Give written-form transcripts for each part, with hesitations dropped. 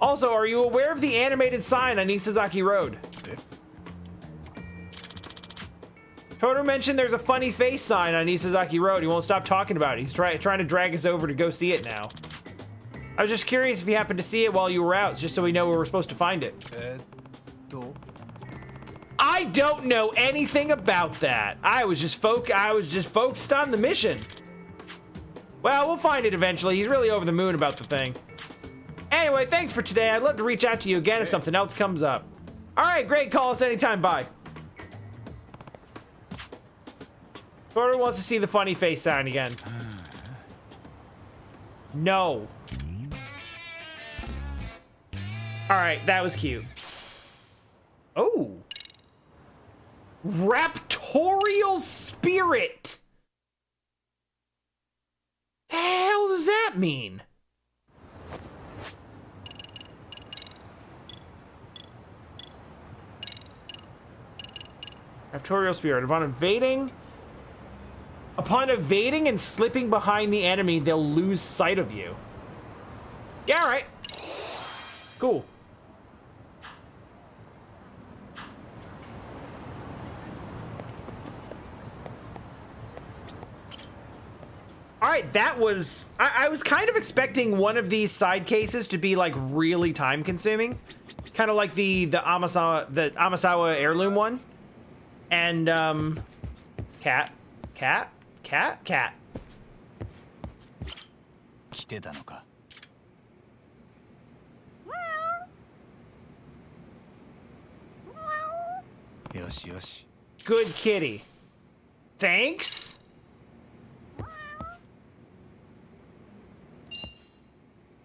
Also, are you aware of the animated sign on Isazaki Road? Toto mentioned there's a funny face sign on Isazaki Road. He won't stop talking about it. He's trying to drag us over to go see it now. I was just curious if you happened to see it while you were out, just so we know where we're supposed to find it. I don't know anything about that. I was just focused on the mission. Well, we'll find it eventually. He's really over the moon about the thing. Anyway, thanks for today. I'd love to reach out to you again if something else comes up. All right, great. Call us anytime. Bye. Toto wants to see the funny face sign again. No. All right, that was cute. Oh. Raptorial spirit. The hell does that mean? Raptorial spirit. Upon evading and slipping behind the enemy, they'll lose sight of you. Yeah, all right. Cool. All right, that was... I was kind of expecting one of these side cases to be, like, really time-consuming. Kind of like the Amasawa heirloom one. And, cat. 来てたのか。よしよし。 Good kitty. Thanks.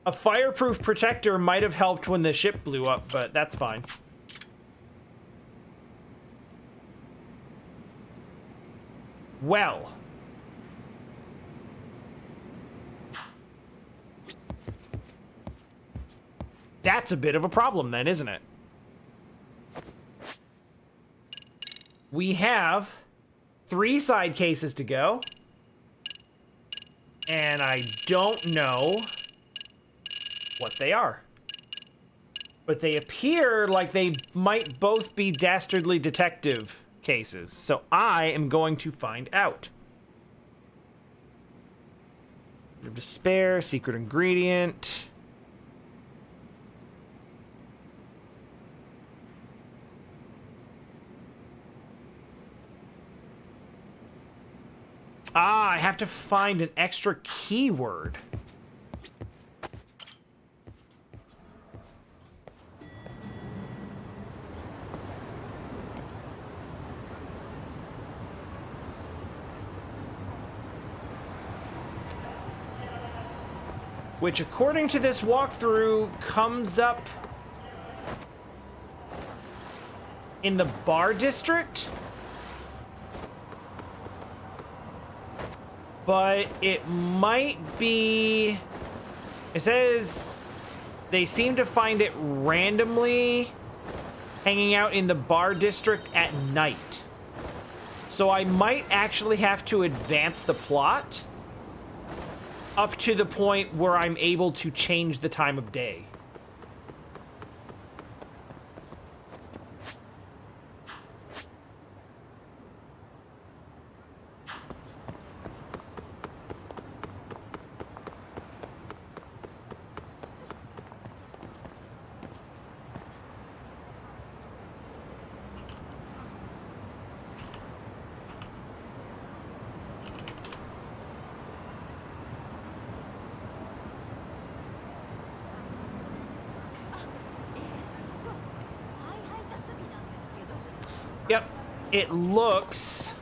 A fireproof protector might have helped when the ship blew up, but that's fine. Well. That's a bit of a problem then, isn't it? We have 3 side cases to go. And I don't know what they are. But they appear like they might both be dastardly detective cases. So I am going to find out. Of despair, secret ingredient. Ah, I have to find an extra keyword. Which, according to this walkthrough, comes up in the bar district. But it might be... It says they seem to find it randomly hanging out in the bar district at night. So I might actually have to advance the plot up to the point where I'm able to change the time of day. Yep, it looks...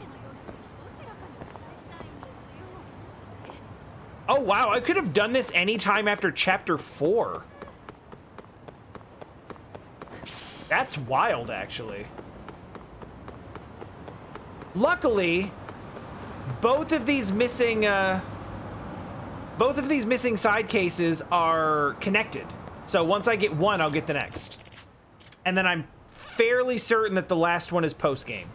Oh wow, I could have done this anytime after chapter 4. That's wild, actually. Luckily, both of these missing side cases are connected. So once I get one, I'll get the next. And then I'm fairly certain that the last one is post-game.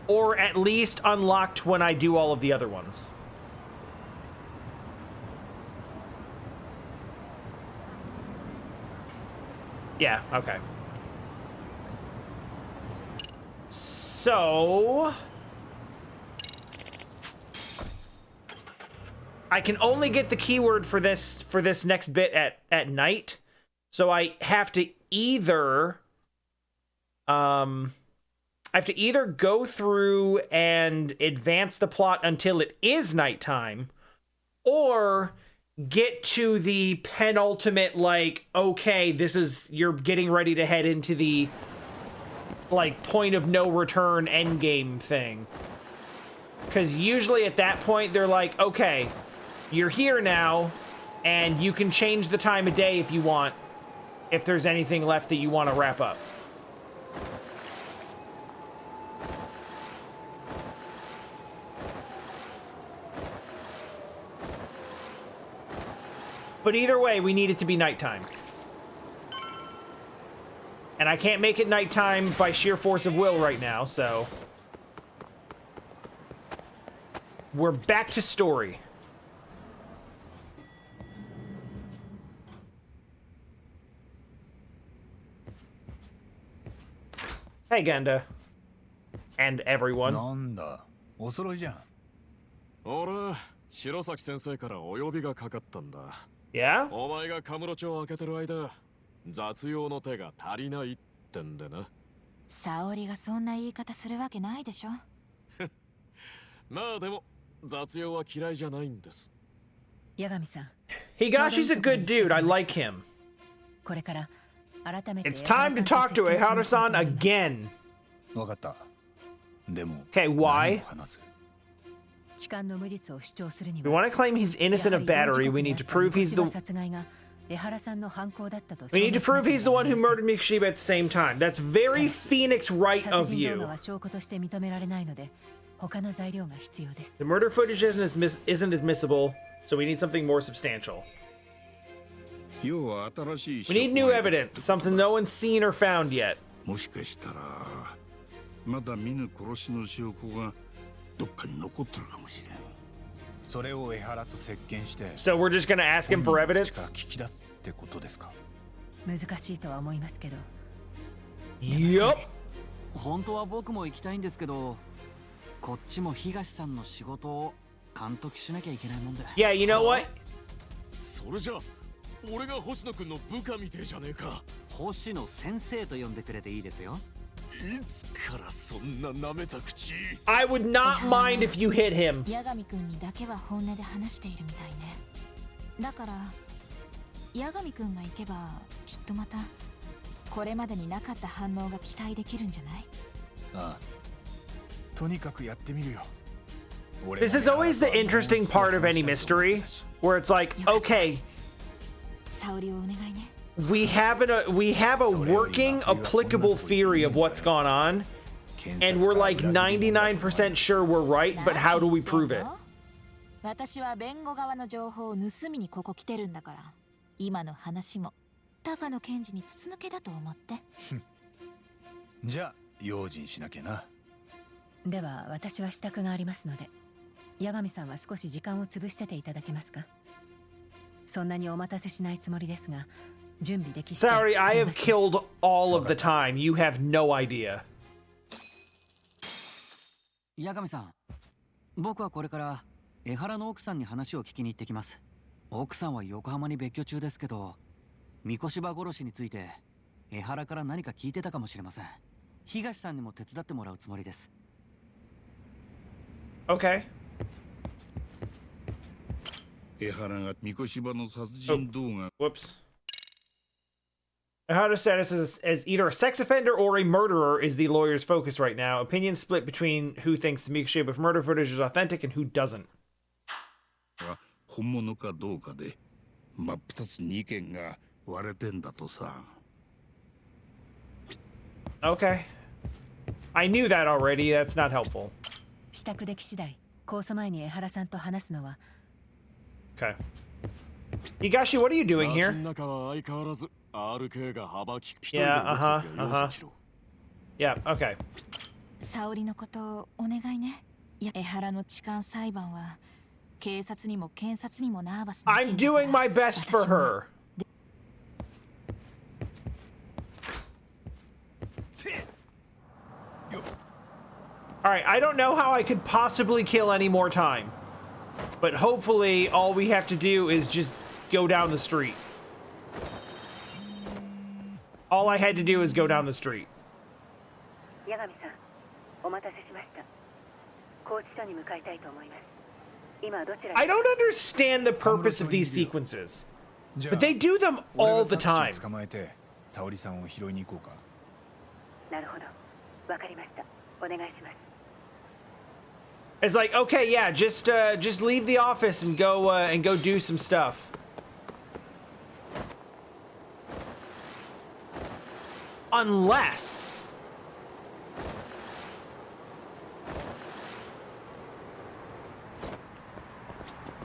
Or at least unlocked when I do all of the other ones. Yeah, okay. So I can only get the keyword for this next bit at night. So I have to either go through and advance the plot until it is nighttime, or get to the penultimate, like, okay, you're getting ready to head into the, like, point of no return endgame thing. Because usually at that point, they're like, okay, you're here now, and you can change the time of day if you want, if there's anything left that you want to wrap up. But either way, we need it to be nighttime. And I can't make it nighttime by sheer force of will right now, so we're back to story. Hey, Genda. And everyone. なんだ、お揃いじゃん。俺、白崎先生からお呼びがかかったんだ。Yeah? お前がカムロ町を開けてる間、雑用の手が足りないってんでな。沙織がそんな言い方するわけないでしょ。まあでも、雑用は嫌いじゃないんです。八神さん。Higashi's a good dude. I like him. これから改めて It's time to talk to Ehara-san again. わかった。でも、 Okay, why? 何を話す？痴漢の無実を主張するに We は want to claim he's innocent of battery. We need to prove he's the. 殺害が江原さんの犯行だったと We need to prove he's the one who murdered Mitsuishi at the same time. That's very Phoenix right 殺 of 人動 you. 画は証拠として認められないので他の材料が必要です The murder footage isn't admissible, so we need something more substantial. 要は新しい We need new evidence, something no one's seen or found yet. もしかしたらまだ見ぬ殺しの証拠がどっかに残ってるかもしれん。それを江原と接見して。 So we're just gonna ask him for 本人の口 evidence? から聞き出すってことですか？難しいとは思いますけど Yup. 本当は僕も行きたいんですけど、こっちも東さんの仕事を監督しなきゃいけないもんで。 Yeah, you know what? それじゃ、俺が星野くんの部下みてえじゃねえか。星野先生と呼んでくれていいですよ。いつからそんな舐めた口。I would not mind if you hit him. 八神くんにだけは本音で話しているみたいねだから八神くんが行けばきっとまたこれまでになかった反応が期待できるんじゃないああ。とにかくやってみるよ。 This is always the interesting part of any mystery, where it's like, okay, 沙織をお願いね we have a working, applicable theory of what's gone on, and we're like 99% sure we're right, but how do we prove it? 私は弁護側の情報を盗みにここ来てるんだから今の話も高野検事に筒抜けだと思ってじゃあ用心しなきゃな。では私は支度がありますので八神さんは少し時間を潰してていただけますかそんなにお待たせしないつもりですが準備でき次第 Sorry, I have killed all of the time. You have no idea. 八神さん、僕はこれから江原の奥さんに話を聞きに行ってきます。奥さんは横浜に別居中ですけど、三越場殺しについて江原から何か聞いてたかもしれません。東さんにも手伝ってもらうつもりです。Okay. 江原が三越場の殺人動画。 Whoops. Ehara's status as either a sex offender or a murderer is the lawyer's focus right now. Opinions split between who thinks the Miyashima of murder footage is authentic and who doesn't. 本物かどうかで真っ二つに意見が割れてんだとさ。 Okay. I knew that already. That's not helpful. 支度でき次第控訴前に江原さんと話すのは Okay. Higashi, what are you doing 街 here? の中は相変わらず RK が幅利く。一人 Yeah, で動く時は用心しろ。 Yeah, okay. 沙織のことをお願いね江原の痴漢裁判は警察にも検察にもナーバスな I'm doing my best for her. All right, I don't know how I could possibly kill any more time. But hopefully all we have to do is just go down the street. All I had to do is go down the street. Yagami-san, お待たせしました。拘置所に向かいたいと思います。今どちら I don't understand the purpose of these sequences. But they do them all the time. 捕まえて沙織さんを拾いに行こうか。なるほど。わかりました。お願いします。 It's like, okay, yeah, just leave the office and go do some stuff. Unless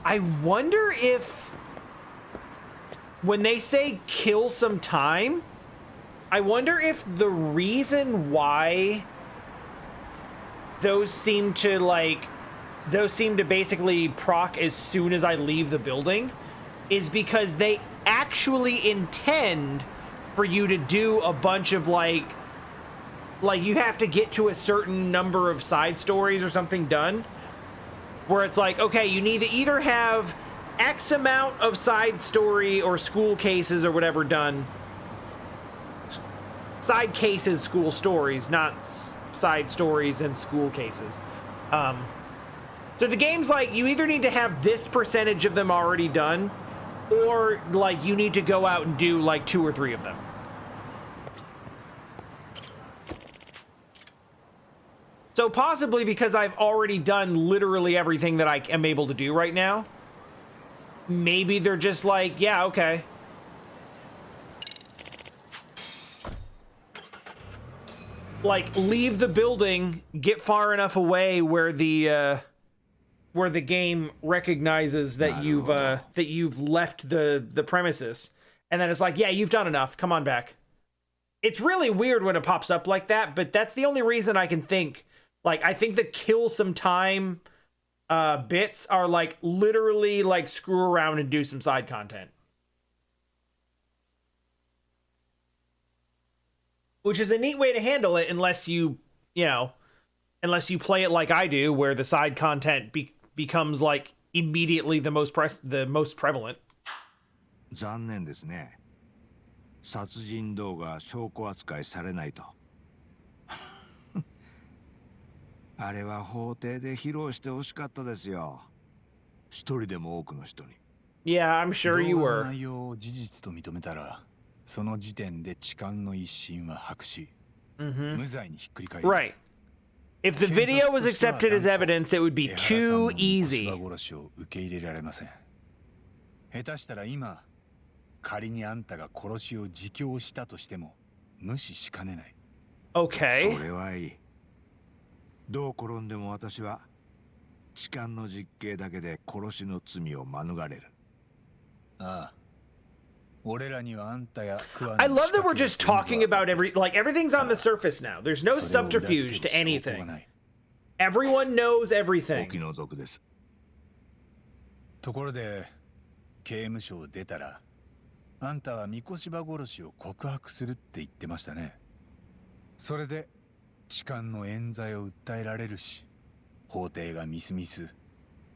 I wonder if when they say kill some time, I wonder if the reason why those seem to basically proc as soon as I leave the building is because they actually intend for you to do a bunch of like you have to get to a certain number of side stories or something done where it's like, okay, you need to either have X amount of side story or school cases or whatever done. Side cases, school stories, not side stories and school cases. So the game's like, you either need to have this percentage of them already done, or like you need to go out and do like 2 or 3 of them. So possibly because I've already done literally everything that I am able to do right now, maybe they're just like, yeah, okay. Like, leave the building, get far enough away where the game recognizes that you've left the premises, and then it's like, yeah, you've done enough. Come on back. It's really weird when it pops up like that, but that's the only reason I can think. Like, I think the kill some time bits are like literally like screw around and do some side content. Which is a neat way to handle it unless you play it like I do, where the side content becomes like immediately the most prevalent. 残念ですね。殺人動画証拠扱いされないと。あれは法廷で披露してほしかったですよ。一人でも多くの人に。Yeah, I'm sure you 動画 were. の内容を事実と認めたら、その時点で痴漢の一審は白紙。無罪にひっくり返ります。Right. If the video was accepted as evidence, it would be too easy. 殺しを受け入れられません。下手したら今、仮にあんたが殺しを自供したとしても無視しかねない。Okay. それはいい。どう転んでも私は痴漢の実刑だけで殺しの罪を免れる。ああ。俺らにはあんたや I love that we're just talking about everything's on the surface now. There's no subterfuge to anything. Everyone knows everything. お気の毒です。ところで刑務所を出たらあんたは三越場殺しを告白するって言ってましたね。それで痴漢の冤罪を訴えられるし、法廷がみすみす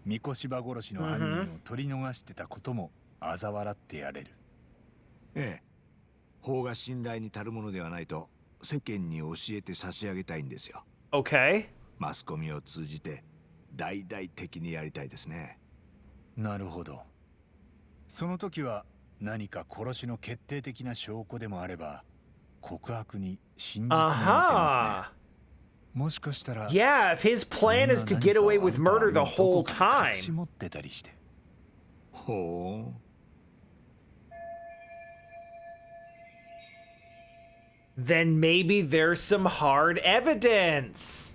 三越場殺しの犯人を取り逃してたことも嘲笑ってやれる。ええ、法が信頼に足るものではないと世間に教えて差し上げたいんですよ。Okay. マスコミを通じて大々的にやりたいですね。なるほど。その時は何か殺しの決定的な証拠でもあれば告白に真実が持てますね。もしかしたら Yeah, if his plan is to get away with murder the whole time. 隠し持ってたりして。ほう。Then maybe there's some hard evidence.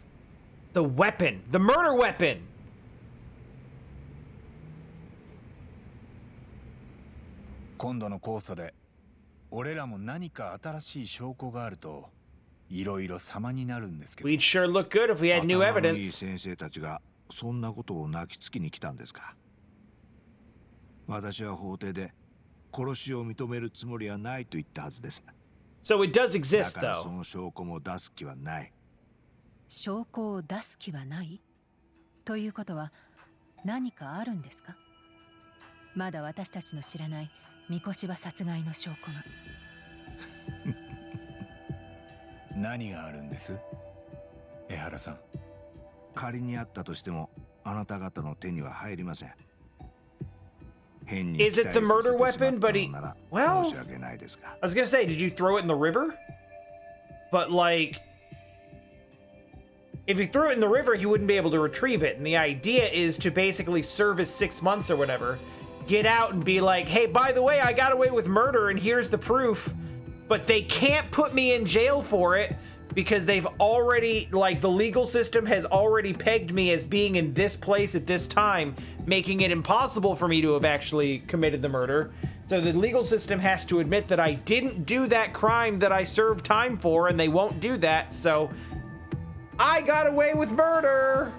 The weapon, the murder weapon. 今度の控訴で俺らも何か新しい証拠があるといろいろ様になるんですけど。 We'd sure look good if we had new 頭のいい evidence. 先生たちがそんなことを泣きつきに来たんですか。私は法廷で殺しを認めるつもりはないと言ったはずです。 So it does exist だからそ though. の証拠も出す気はない。証拠を出す気はないということは何かあるんですか？まだ私たちの知らない三越場殺害の証拠が。何があるんです、江原さん。仮にあったとしてもあなた方の手には入りません。 Is it the murder weapon? But he, well, I was gonna say, did you throw it in the river? But like, if you threw it in the river, he wouldn't be able to retrieve it. And the idea is to basically serve his 6 months or whatever, get out and be like, hey, by the way, I got away with murder and here's the proof. But they can't put me in jail for it because they've already, like, the legal system has already pegged me as being in this place at this time, making it impossible for me to have actually committed the murder. So the legal system has to admit that I didn't do that crime that I served time for, and they won't do that, so I got away with murder.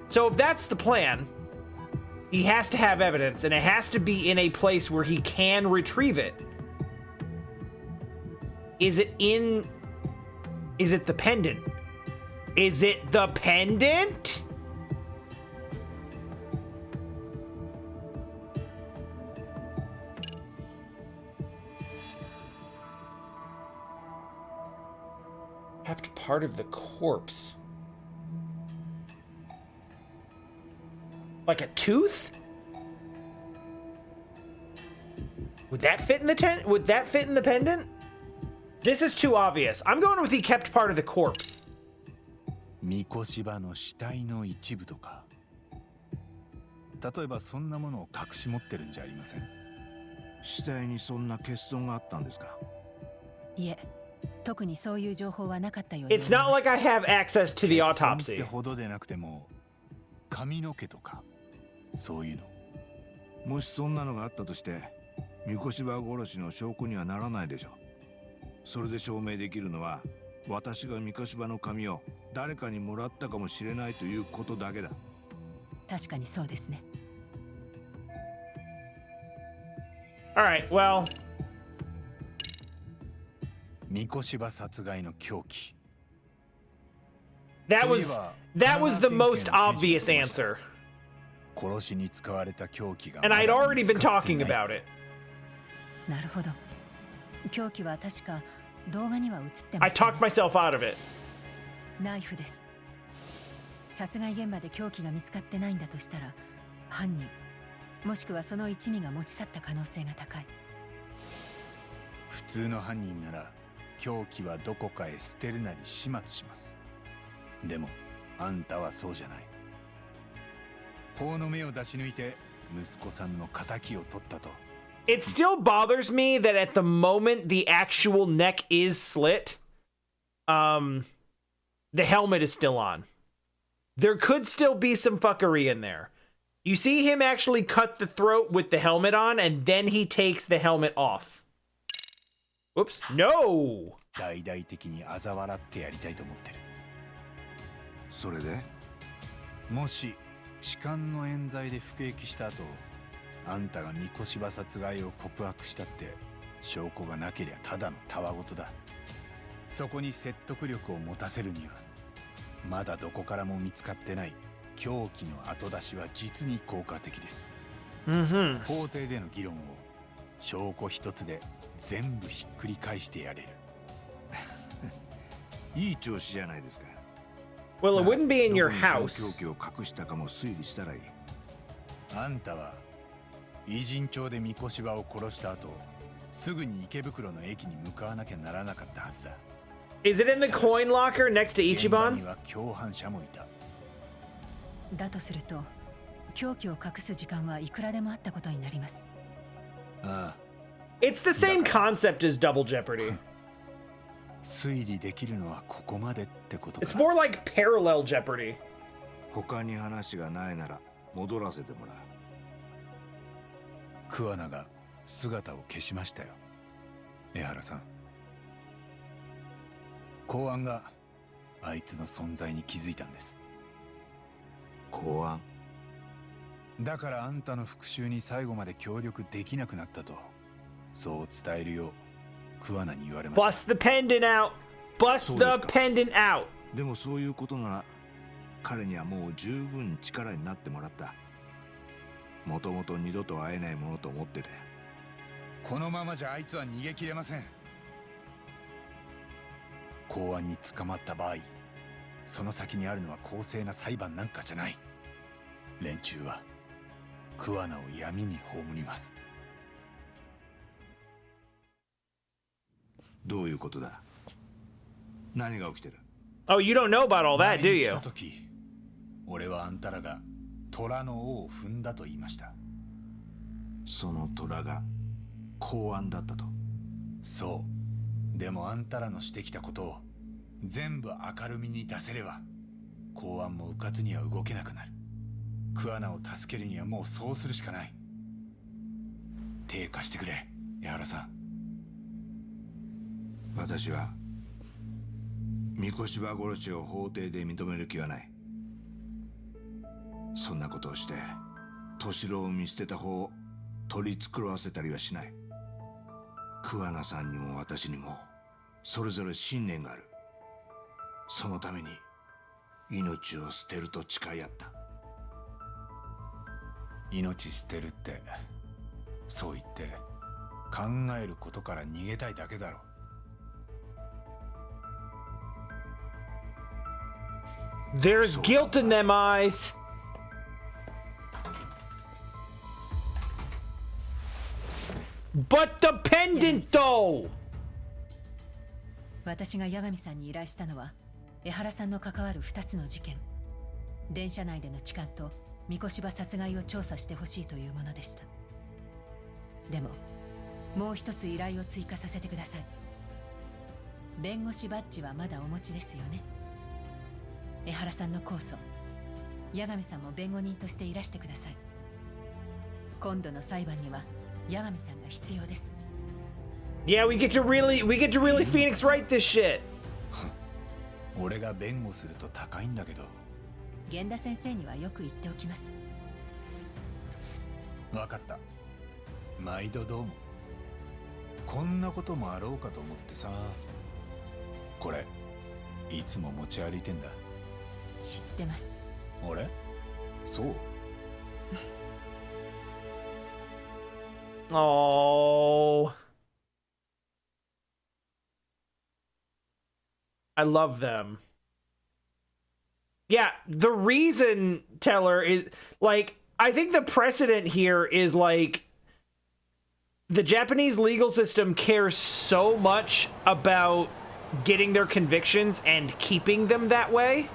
So if that's the plan, he has to have evidence, and it has to be in a place where he can retrieve it. Is it the pendant? Is it the pendant? Kept part of the corpse. Like a tooth? Would that fit in the would that fit in the pendant? This is too obvious. I'm going with he kept part of the corpse. 三越場の死体の一部とか。例えばそんなものを隠し持ってるんじゃありません。死体にそんな欠損があったんですか？いえ、特にそういう情報はなかったように。It's not like I have access to the autopsy. 欠損ってほどでなくても髪の毛とかそういうの。もしそんなのがあったとして、三越場殺しの証拠にはならないでしょう。それで証明できるのは私が三越場の紙を誰かにもらったかもしれないということだけだ。確かにそうですね。All right, well. 三越場殺害の凶器。That was the most obvious answer. 殺しに使われた凶器が。And I'd already been talking about it. なるほど。凶器は確か動画には映ってました、ね。I talked myself out of it. ナイフです。殺害現場で凶器が見つかってないんだとしたら、犯人もしくはその一味が持ち去った可能性が高い。普通の犯人なら凶器はどこかへ捨てるなり始末します。でもあんたはそうじゃない。法の目を出し抜いて息子さんの仇を取ったと。It still bothers me that at the moment the actual neck is slit, the helmet is still on. There could still be some fuckery in there. You see him actually cut the throat with the helmet on, and then he takes the helmet off. Oops. No! 大々的に嘲笑ってやりたいと思ってる。それでもし痴漢の冤罪で服役した後、あんたが三越場殺害を告白したって証拠がなけりゃただのたわごとだ。そこに説得力を持たせるにはまだどこからも見つかってない凶器の後出しは実に効果的です。法廷での議論を証拠一つで全部ひっくり返してやれる。いい調子じゃないですか。Well, it wouldn't be in your house. 凶器を隠したかも推理したらいい。あんたは偉人町で三越場を殺した後、すぐに池袋の駅に向かわなきゃならなかったはずだ。Is it in the coin locker next to Ichiban? には共犯者もいた。だとすると、凶器を隠す時間はいくらでもあったことになります。ああ。It's the same concept as Double Jeopardy. 推理できるのはここまでってことか。It's more like parallel Jeopardy. 他に話がないなら戻らせてもらう。桑名が姿を消しましたよ、江原さん。公安があいつの存在に気づいたんです。公安？だからあんたの復讐に最後まで協力できなくなったと、そう伝えるよう桑名に言われました。Bust the pendant out. Bust the pendant out. でもそういうことなら彼にはもう十分力になってもらった。もともと二度と会えないものと思ってて。このままじゃあいつは逃げ切れません。公安に捕まった場合、その先にあるのは公正な裁判なんかじゃない。連中は桑名を闇に葬ります。どういうことだ？何が起きてる？ Oh, you don't know about all that, do 前に you? 来た時、俺はあんたらが虎の尾を踏んだと言いました。その虎が公安だったと。そう。でもあんたらのしてきたことを全部明るみに出せれば、公安も迂闊には動けなくなる。桑名を助けるにはもうそうするしかない。手貸してくれ、江原さん。私は三越場殺しを法廷で認める気はない。そんなことをして敏郎を見捨てた方を取り繕わせたりはしない。桑名さんにも私にもそれぞれ信念がある。そのために命を捨てると誓い合った。命捨てるって、そう言って考えることから逃げたいだけだろ。There's guilt in them eyes. But the pendant, though. 私が八神さんに依頼したのは江原さんの関わる2つの事件、電車内での痴漢と三越場殺害を調査してほしいというものでした。でももう一つ依頼を追加させてください。弁護士バッジはまだお持ちですよね。江原さんの控訴、八神さんも弁護人としていらしてください。今度の裁判には八神さんが必要です。Yeah, we get to really Phoenix write this shit. 俺が弁護すると高いんだけど。源田先生にはよく言っておきます。わかった。毎度どうも。こんなこともあろうかと思ってさ。これいつも持ち歩いてんだ。知ってます。俺？そう。Oh, I love them. Yeah, the reason, Teller, is like, I think the precedent here is like the Japanese legal system cares so much about getting their convictions and keeping them that way.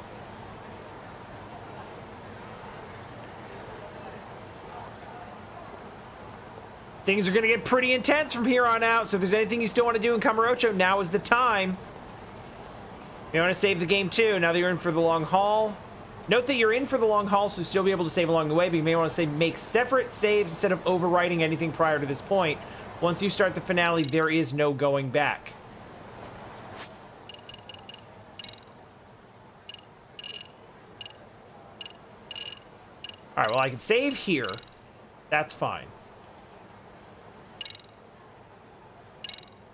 Things are going to get pretty intense from here on out, so if there's anything you still want to do in Kamurocho, now is the time. You want to save the game too, now that you're in for the long haul. Note that you're in for the long haul, so you'll still be able to save along the way, but you may want to make separate saves instead of overwriting anything prior to this point. Once you start the finale, there is no going back. Alright, well, I can save here. That's fine.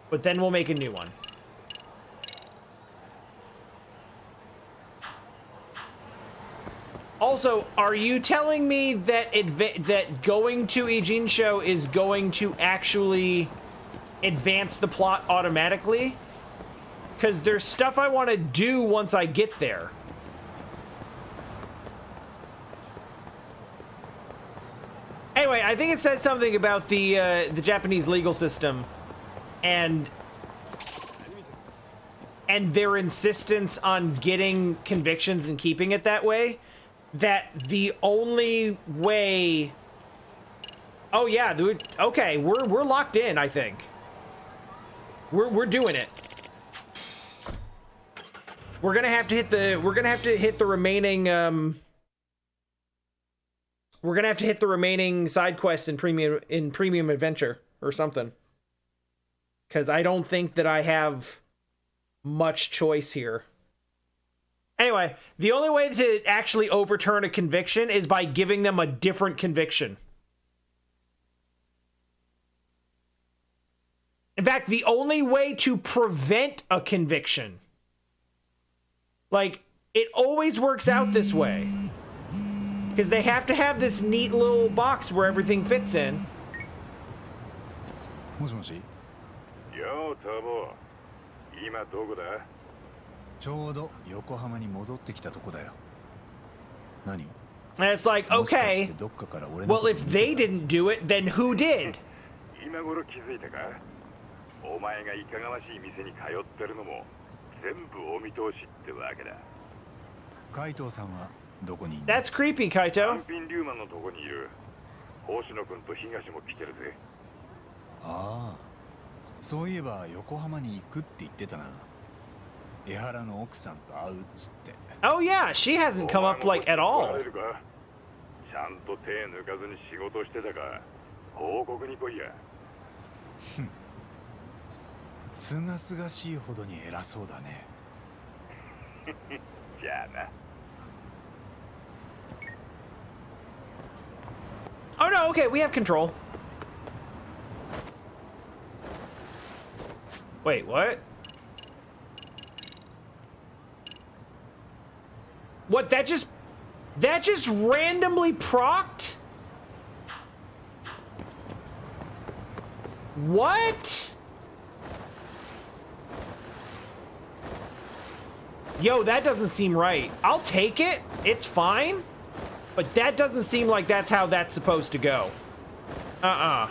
But then we'll make a new one. Also, are you telling me that that going to Ijincho is going to actually advance the plot automatically? Because there's stuff I want to do once I get there. Anyway, I think it says something about the Japanese legal system and their insistence on getting convictions and keeping it that way. That the only way... Oh yeah, dude. Okay, we're locked in, I think. We're doing it. We're gonna have to hit the remaining we're gonna have to hit the remaining side quests in premium adventure or something. Cause I don't think that I have much choice here. Anyway, the only way to actually overturn a conviction is by giving them a different conviction. In fact, the only way to prevent a conviction Like, it always works out this way. Because they have to have this neat little box where everything fits in. もしもし。よタボ今どこだちょうど横浜に戻ってきたとこだよ。何？ And it's like, okay, well, if they didn't do it, then who did? 今頃気づいたかお前がいかがわしい店に通ってるのも全部お見通しってわけだ。海藤さんはどこにいる？ That's creepy, Kaito. 単品リューマンのとこにいる星野君と東も来てるぜ。ああ、そういえば横浜に行くって言ってたな。江原の奥さんと会うっつって。Oh yeah, she hasn't come up like at all. ちゃんと手抜かずに仕事してたか報告に来いや。すがすがしいほどに偉そうだね。じゃあな。Oh no, okay, we have control. Wait, what? What, that just randomly procced? What? Yo, that doesn't seem right. I'll take it. It's fine. But that doesn't seem like that's how that's supposed to go. Uh-uh.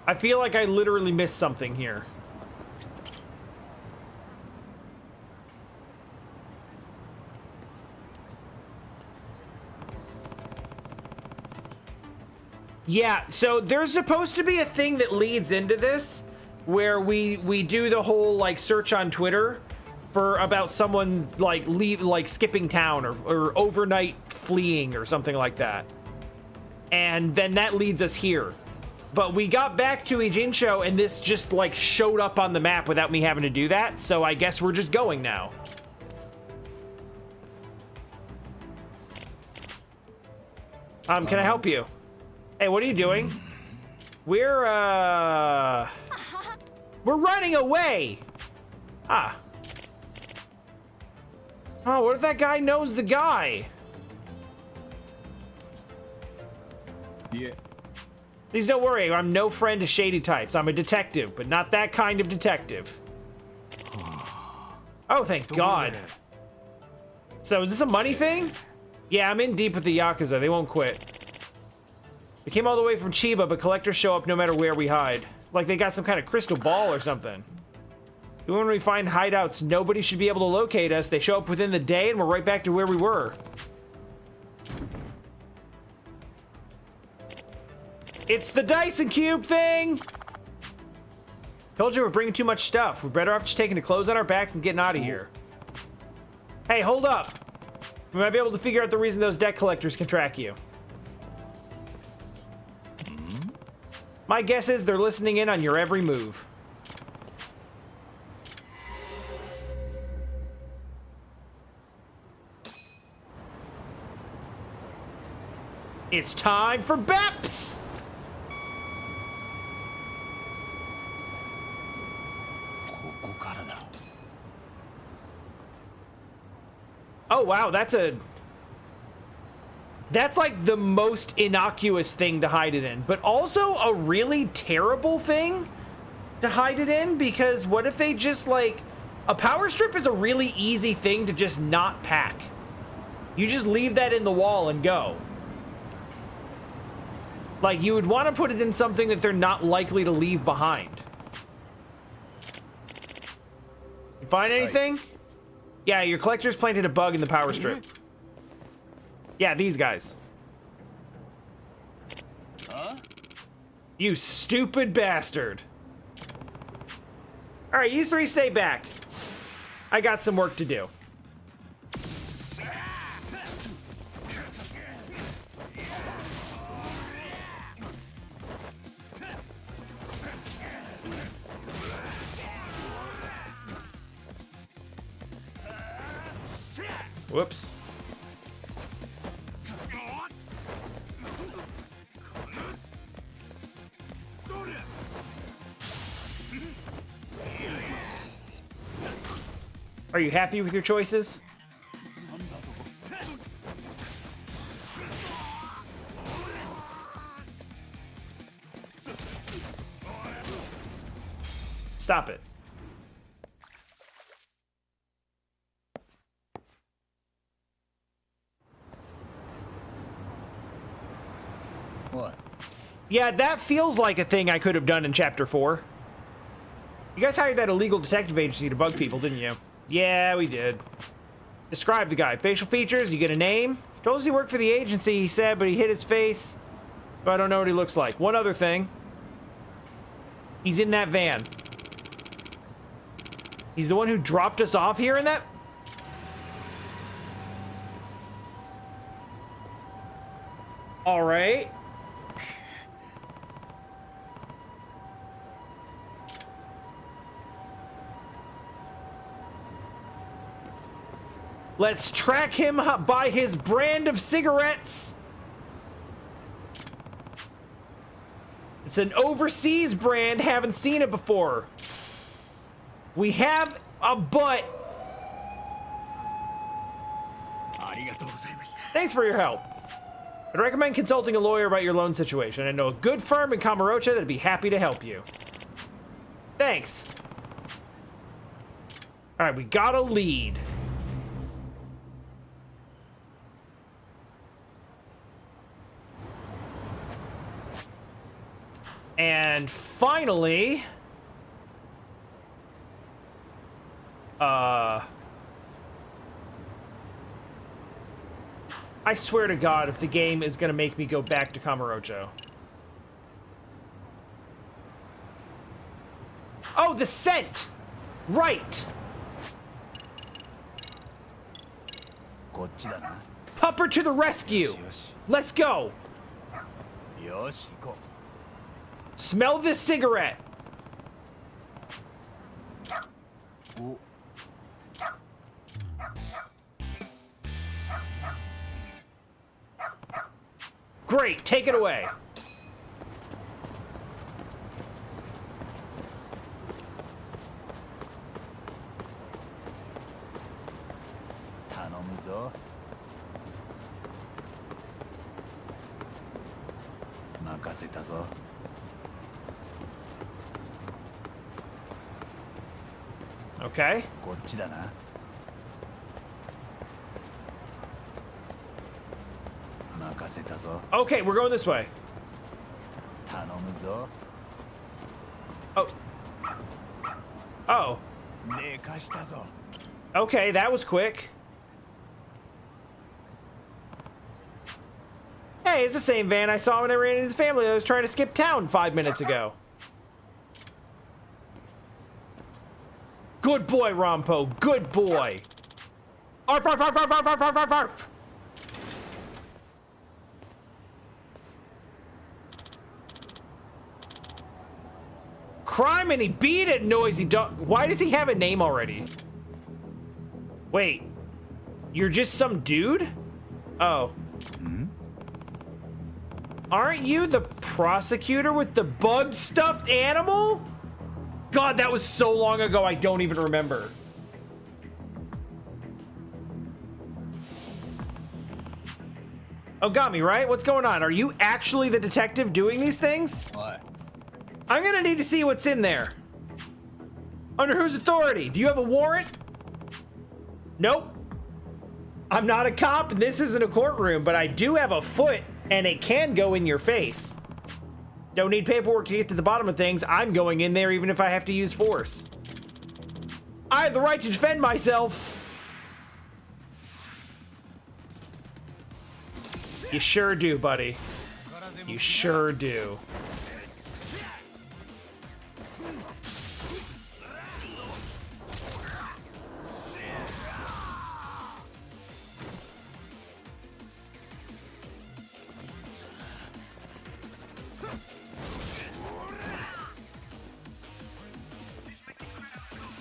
I feel like I literally missed something here. Yeah, so there's supposed to be a thing that leads into this where we do the whole like search on Twitter for about someone like skipping town or overnight fleeing or something like that. And then that leads us here. But we got back to Ijincho and this just like showed up on the map without me having to do that, so I guess we're just going now. Can I help you? Hey, what are you doing? We're running away! Ah. Oh, what if that guy knows the guy? Yeah. Please don't worry, I'm no friend to shady types. I'm a detective, but not that kind of detective. Oh, thank God. So, is this a money thing? Yeah, I'm in deep with the Yakuza. They won't quit. We came all the way from Chiba, but collectors show up no matter where we hide. Like they got some kind of crystal ball or something. Even when we find hideouts, nobody should be able to locate us. They show up within the day and we're right back to where we were. It's the Dyson Cube thing! Told you we're bringing too much stuff. We're better off just taking the clothes on our backs and getting out of here. Hey, hold up. We might be able to figure out the reason those debt collectors can track you. My guess is they're listening in on your every move. It's time for BEPS! Oh wow, that's like the most innocuous thing to hide it in, but also a really terrible thing to hide it in, because what if they just like, a power strip is a really easy thing to just not pack. You just leave that in the wall and go. Like, you would want to put it in something that they're not likely to leave behind. You find anything? Yeah, your collectors planted a bug in the power strip. Yeah, these guys. Huh? You stupid bastard. All right, you three stay back. I got some work to do. Whoops. Are you happy with your choices? Stop it. What? Yeah, that feels like a thing I could have done in Chapter 4. You guys hired that illegal detective agency to bug people, didn't you? Yeah, we did. Describe the guy. Facial features, you get a name. Told us he worked for the agency, he said, but he hid his face. So I don't know what he looks like. One other thing. He's in that van. He's the one who dropped us off here in that... All right. Let's track him by his brand of cigarettes. It's an overseas brand, haven't seen it before. We have a butt. Thanks for your help. I'd recommend consulting a lawyer about your loan situation. I know a good firm in Kamurocho that'd be happy to help you. Thanks. All right, we got a lead. And finally, I swear to God, if the game is gonna make me go back to Kamurocho. Oh, the scent! Right! Pupper to the rescue! Let's go! Smell this cigarette! Great, take it away. Okay. Okay, we're going this way. Oh. Oh. Okay, that was quick. Hey, it's the same van I saw when I ran into the family that was trying to skip town 5 minutes ago. Good boy, Rompo. Good boy. Arf, arf, arf, arf, arf, arf, arf, arf, arf. Crime and he beat it, noisy dog. Why does he have a name already? Wait. You're just some dude? Oh. Aren't you the prosecutor with the bug stuffed animal? God, that was so long ago, I don't even remember. Ogami, right? What's going on? Are you actually the detective doing these things? What? I'm gonna need to see what's in there. Under whose authority? Do you have a warrant? Nope. I'm not a cop and this isn't a courtroom, but I do have a foot and it can go in your face. Don't need paperwork to get to the bottom of things. I'm going in there even if I have to use force. I have the right to defend myself. You sure do, buddy. You sure do.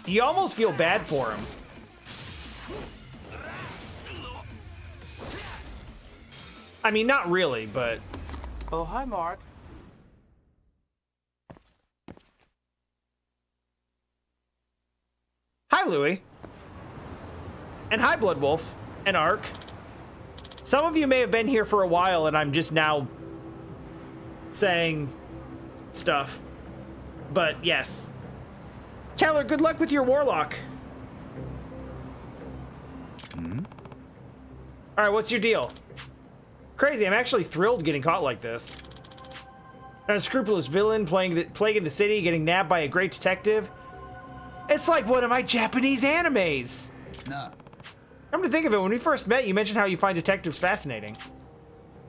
You almost feel bad for him. I mean, not really, but... Oh, hi, Mark. Hi, Louie. And hi, Blood Wolf. And Ark. Some of you may have been here for a while, and I'm just now saying stuff. But, yes. Keller, good luck with your Warlock. Alright, what's your deal? Crazy, I'm actually thrilled getting caught like this. An unscrupulous villain plaguing the city, getting nabbed by a great detective. It's like one of my Japanese animes. Nah. Come to think of it, when we first met, you mentioned how you find detectives fascinating.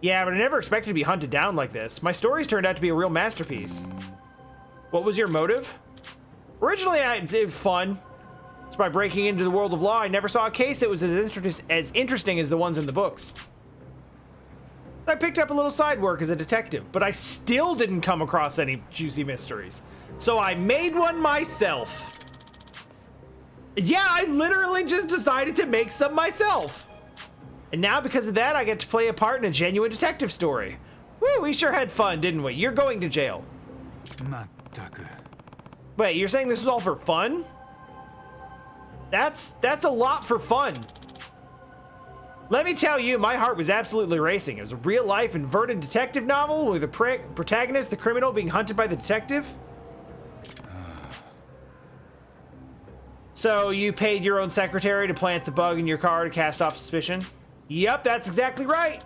Yeah, but I never expected to be hunted down like this. My stories turned out to be a real masterpiece. What was your motive? Originally, it was fun. It's by breaking into the world of law. I never saw a case that was as interesting as the ones in the books. I picked up a little side work as a detective, but I still didn't come across any juicy mysteries. So I made one myself. Yeah, I literally just decided to make some myself. And now because of that, I get to play a part in a genuine detective story. Woo, we sure had fun, didn't we? You're going to jail. Wait, you're saying this was all for fun? That's a lot for fun. Let me tell you, my heart was absolutely racing. It was a real-life inverted detective novel with the protagonist, the criminal, being hunted by the detective. So you paid your own secretary to plant the bug in your car to cast off suspicion? Yep, that's exactly right.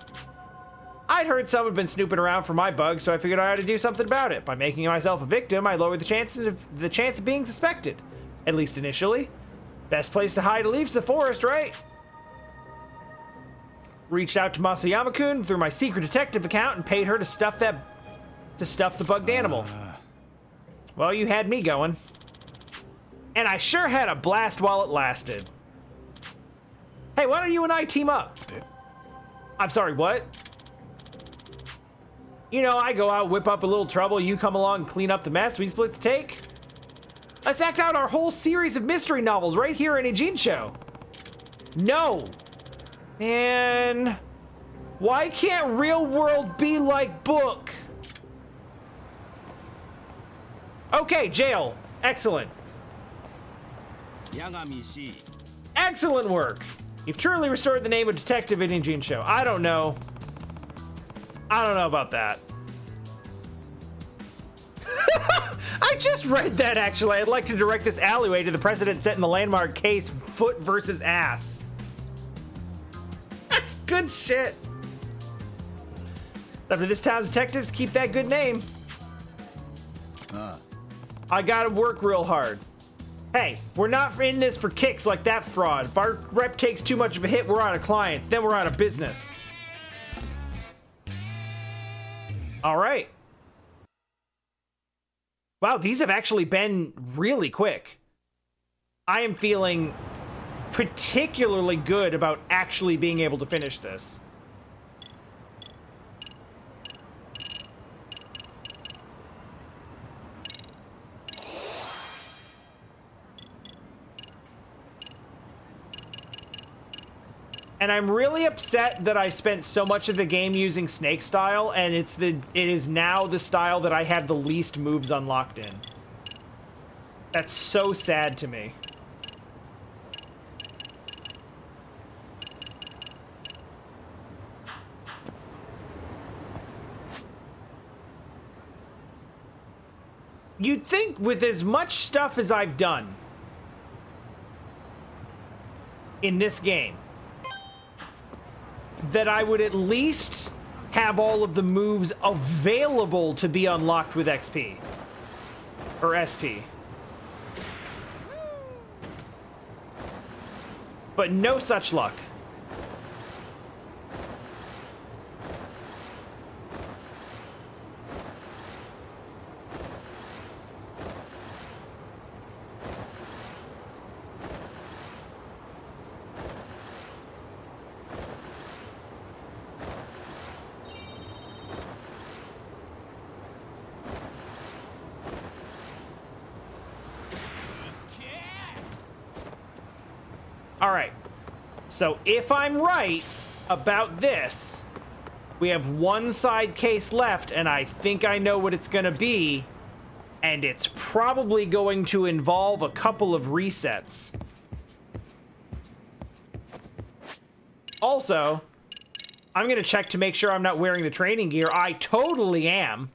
I'd heard someone had been snooping around for my bug, so I figured I had to do something about it. By making myself a victim, I lowered the chance of being suspected. At least initially. Best place to hide a leaf's the forest, right? Reached out to Masayama-kun through my secret detective account and paid her to stuff the bugged animal. Well, you had me going. And I sure had a blast while it lasted. Hey, why don't you and I team up? I'm sorry, what? You know, I go out, whip up a little trouble, you come along and clean up the mess, we split the take. Let's act out our whole series of mystery novels right here in Ijincho. No. Man, why can't real world be like book? Okay, jail. Excellent. Yagami. Excellent work. You've truly restored the name of Detective in Ijincho. I don't know about that. I just read that, actually. I'd like to direct this alleyway to the precedent set in the landmark case, Foot versus Ass. That's good shit. After this town's detectives keep that good name. I gotta work real hard. Hey, we're not in this for kicks like that fraud. If our rep takes too much of a hit, we're out of clients. Then we're out of business. All right. Wow, these have actually been really quick. I am feeling particularly good about actually being able to finish this. And I'm really upset that I spent so much of the game using snake style, and it is now the style that I have the least moves unlocked in. That's so sad to me. You'd think with as much stuff as I've done in this game, that I would at least have all of the moves available to be unlocked with XP. Or SP. But no such luck. All right, so if I'm right about this, We have one side case left, and I think I know what it's gonna be. And it's probably going to involve a couple of resets. Also, I'm gonna check to make sure I'm not wearing the training gear. I totally am.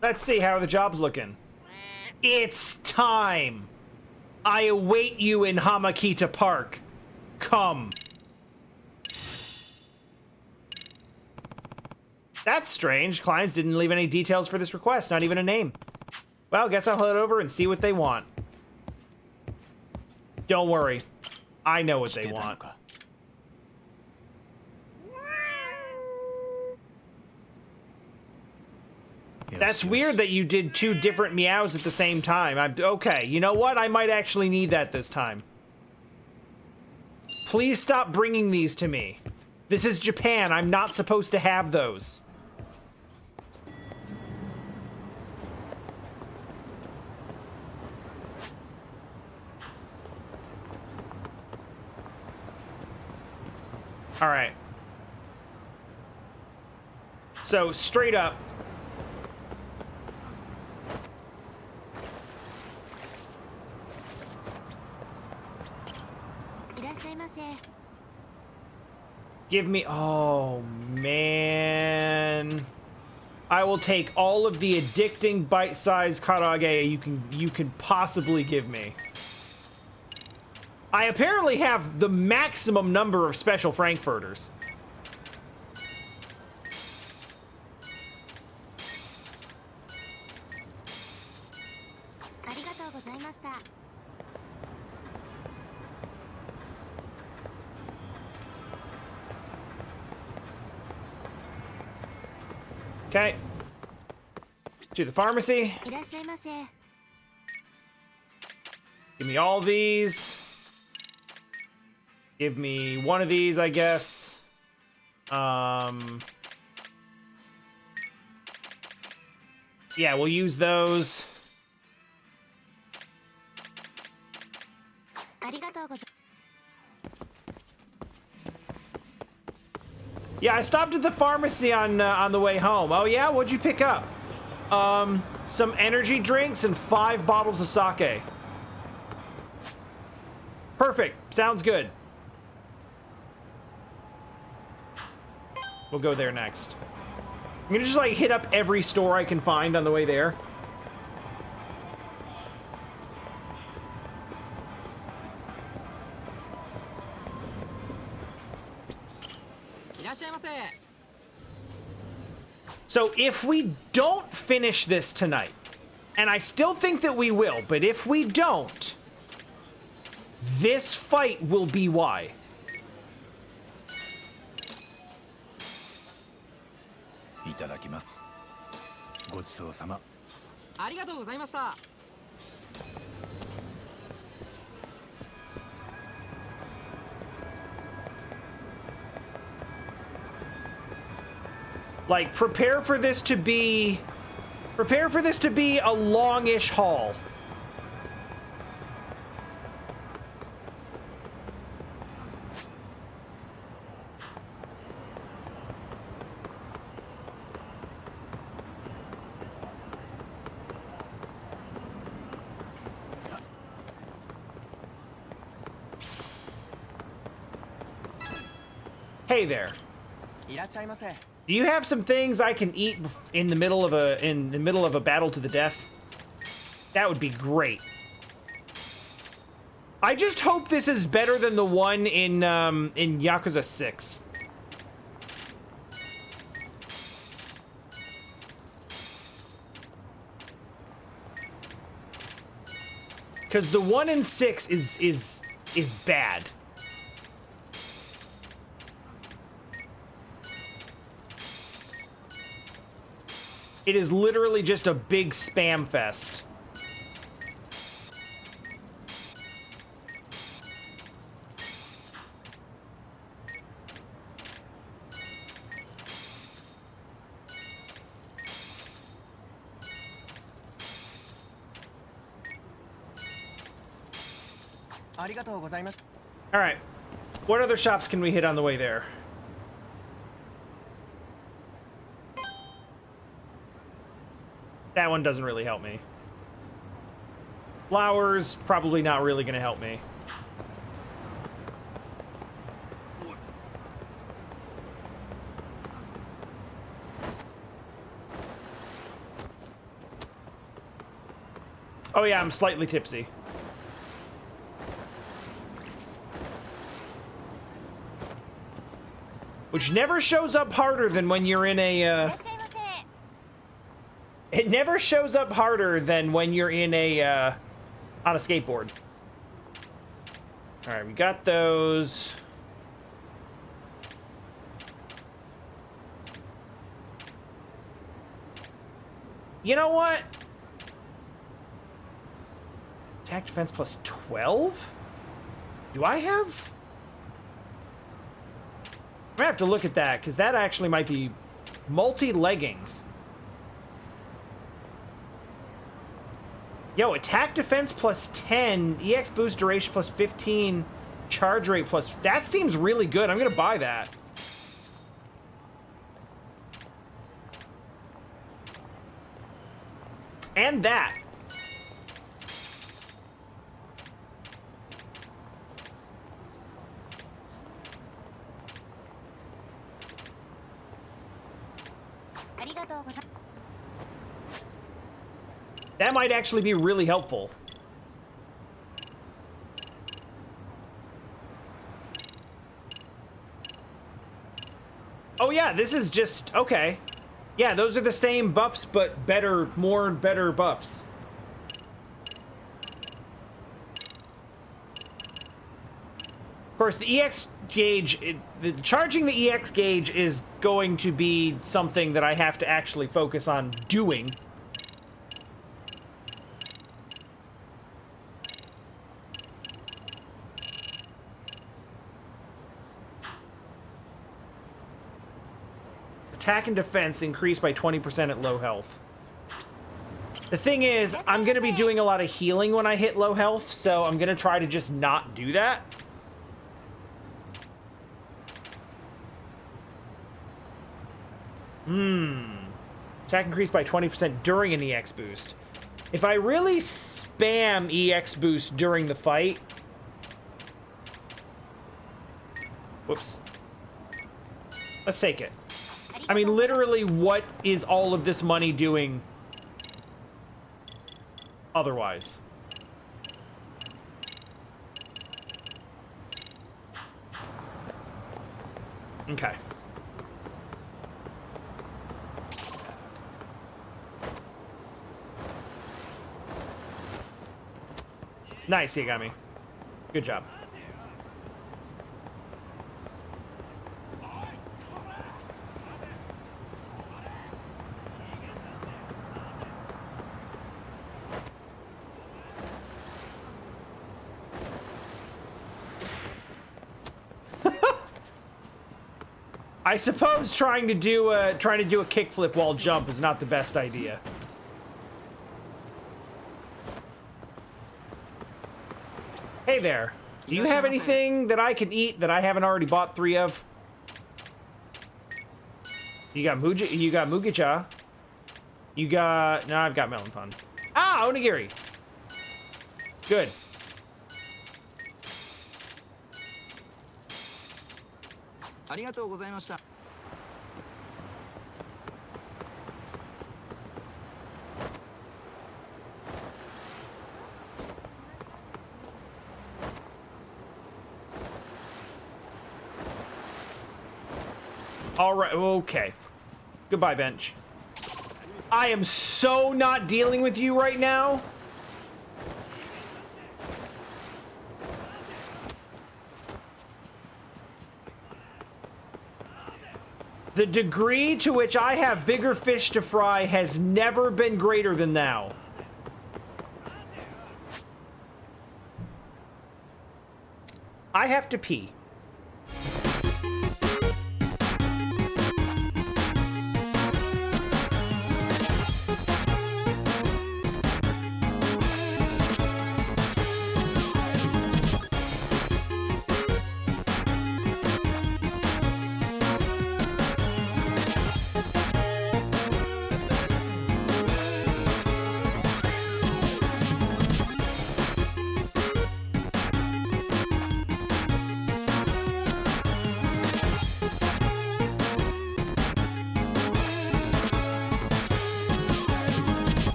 Let's see how the job's looking. It's time. I await you in Hamakita Park. Come. That's strange. Clients didn't leave any details for this request, not even a name. Well, guess I'll head over and see what they want. Don't worry. I know what they want. That's weird that you did 2 different meows at the same time. Okay, you know what? I might actually need that this time. Please stop bringing these to me. This is Japan. I'm not supposed to have those. All right. So, straight up. Give me, oh man. I will take all of the addicting bite-sized karage you can possibly give me. I apparently have the maximum number of special frankfurters. Okay. To the pharmacy. Give me all these. Give me one of these, I guess. Yeah, we'll use those. Yeah, I stopped at the pharmacy on the way home. Oh yeah, what'd you pick up? Some energy drinks and 5 bottles of sake. Perfect. Sounds good. We'll go there next. I'm gonna just like hit up every store I can find on the way there. So if we don't finish this tonight, and I still think that we will, but if we don't, this fight will be why. Itadakimasu. Gochusou-sama. Arigatou gozaimashita. Like, prepare for this to be a longish haul. Hey there. Do you have some things I can eat in the middle of a battle to the death? That would be great. I just hope this is better than the one in Yakuza 6. Because the 1 and 6 is bad. It is literally just a big spam fest. All right. What other shops can we hit on the way there? That one doesn't really help me. Flowers, probably not really going to help me. Oh yeah, I'm slightly tipsy. Which never shows up harder than when you're in a, It never shows up harder than when you're in a, on a skateboard. Alright, we got those. You know what? Attack defense plus 12? Do I have? I'm gonna have to look at that, because that actually might be multi-leggings. Yo, attack defense plus 10, EX boost duration plus 15, charge rate plus... That seems really good. I'm gonna buy that. And that. That might actually be really helpful. Oh yeah, this is just... Okay. Yeah, those are the same buffs, but better, better buffs. Of course, the EX gauge... charging the EX gauge is going to be something that I have to actually focus on doing. Attack and defense increased by 20% at low health. The thing is, I'm going to be doing a lot of healing when I hit low health, so I'm going to try to just not do that. Attack increased by 20% during an EX boost. If I really spam EX boost during the fight... Whoops. Let's take it. I mean, literally, what is all of this money doing otherwise? Okay. Nice, Yagami. Good job. I suppose trying to do a kickflip while jump is not the best idea. Hey there. Do you have anything that I can eat that I haven't already bought 3 of? You got Mugicha. You got... No, I've got Melon Pun. Ah, Onigiri. Good. All right, okay. Goodbye, bench. I am so not dealing with you right now. The degree to which I have bigger fish to fry has never been greater than now. I have to pee.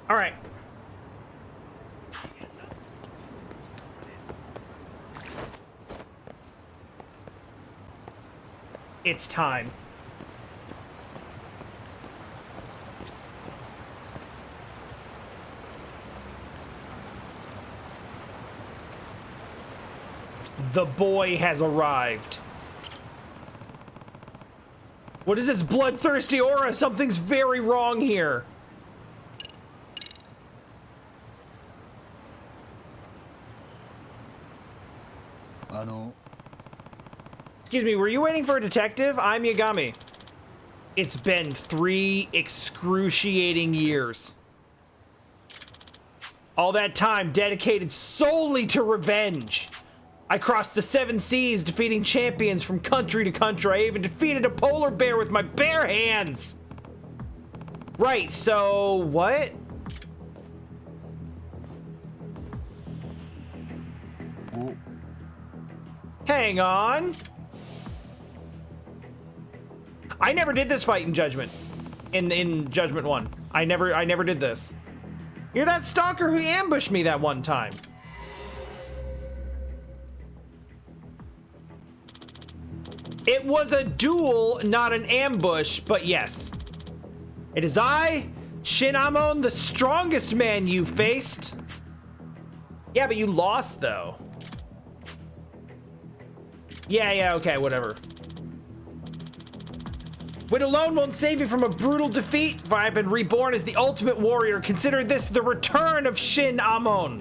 All right. It's time. The boy has arrived. What is this bloodthirsty aura? Something's very wrong here. Excuse me, were you waiting for a detective? I'm Yagami. It's been 3 excruciating years. All that time dedicated solely to revenge. I crossed the 7 seas, defeating champions from country to country. I even defeated a polar bear with my bare hands. Right, so what? Oh. Hang on. I never did this fight in Judgment. In Judgment 1. I never did this. You're that stalker who ambushed me that one time. It was a duel, not an ambush, but yes. It is I, Shin Amon, the strongest man you faced. Yeah, but you lost, though. Yeah, okay, whatever. Wit alone won't save you from a brutal defeat, for I've been reborn as the ultimate warrior. Consider this the return of Shin Amon.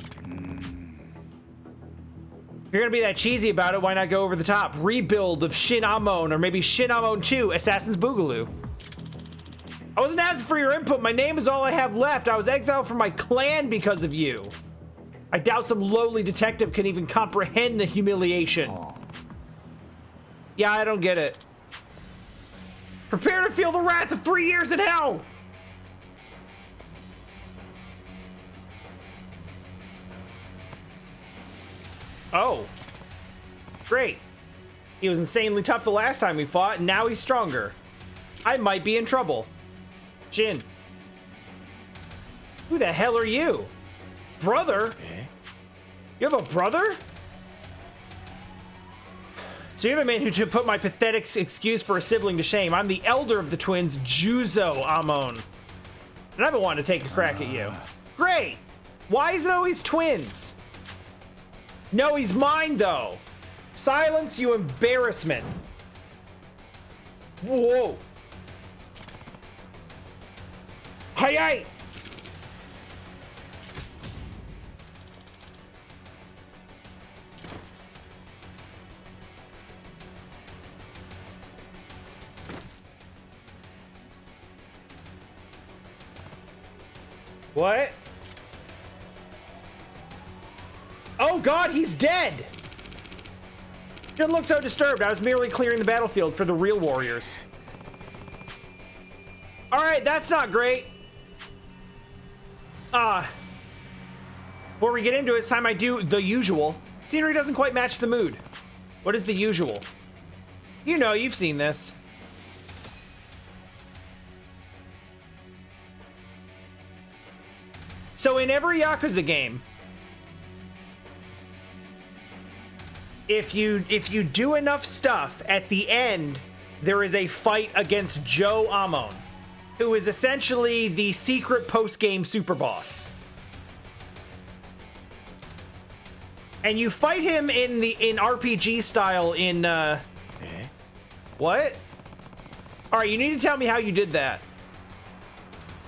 If you're gonna be that cheesy about it, why not go over the top? Rebuild of Shin Amon, or maybe Shin Amon 2, Assassin's Boogaloo. I wasn't asking for your input. My name is all I have left. I was exiled from my clan because of you. I doubt some lowly detective can even comprehend the humiliation. Yeah, I don't get it. Prepare to feel the wrath of 3 years in hell! Oh. Great. He was insanely tough the last time we fought, and now he's stronger. I might be in trouble. Jin. Who the hell are you? Brother? You have a brother? So you're the man who put my pathetic excuse for a sibling to shame. I'm the elder of the twins, Juzo, Amon. And I've been wanting to take a crack at you. Great! Why is it always twins? No, he's mine, though. Silence, you embarrassment. Whoa. Hi. What? Oh god, he's dead! Don't look so disturbed. I was merely clearing the battlefield for the real warriors. Alright, that's not great. Before we get into it, it's time I do the usual. Scenery doesn't quite match the mood. What is the usual? You know, you've seen this. So in every Yakuza game, if you do enough stuff, at the end, there is a fight against Joe Amon, who is essentially the secret post-game super boss. And you fight him in RPG style in what? All right, you need to tell me how you did that.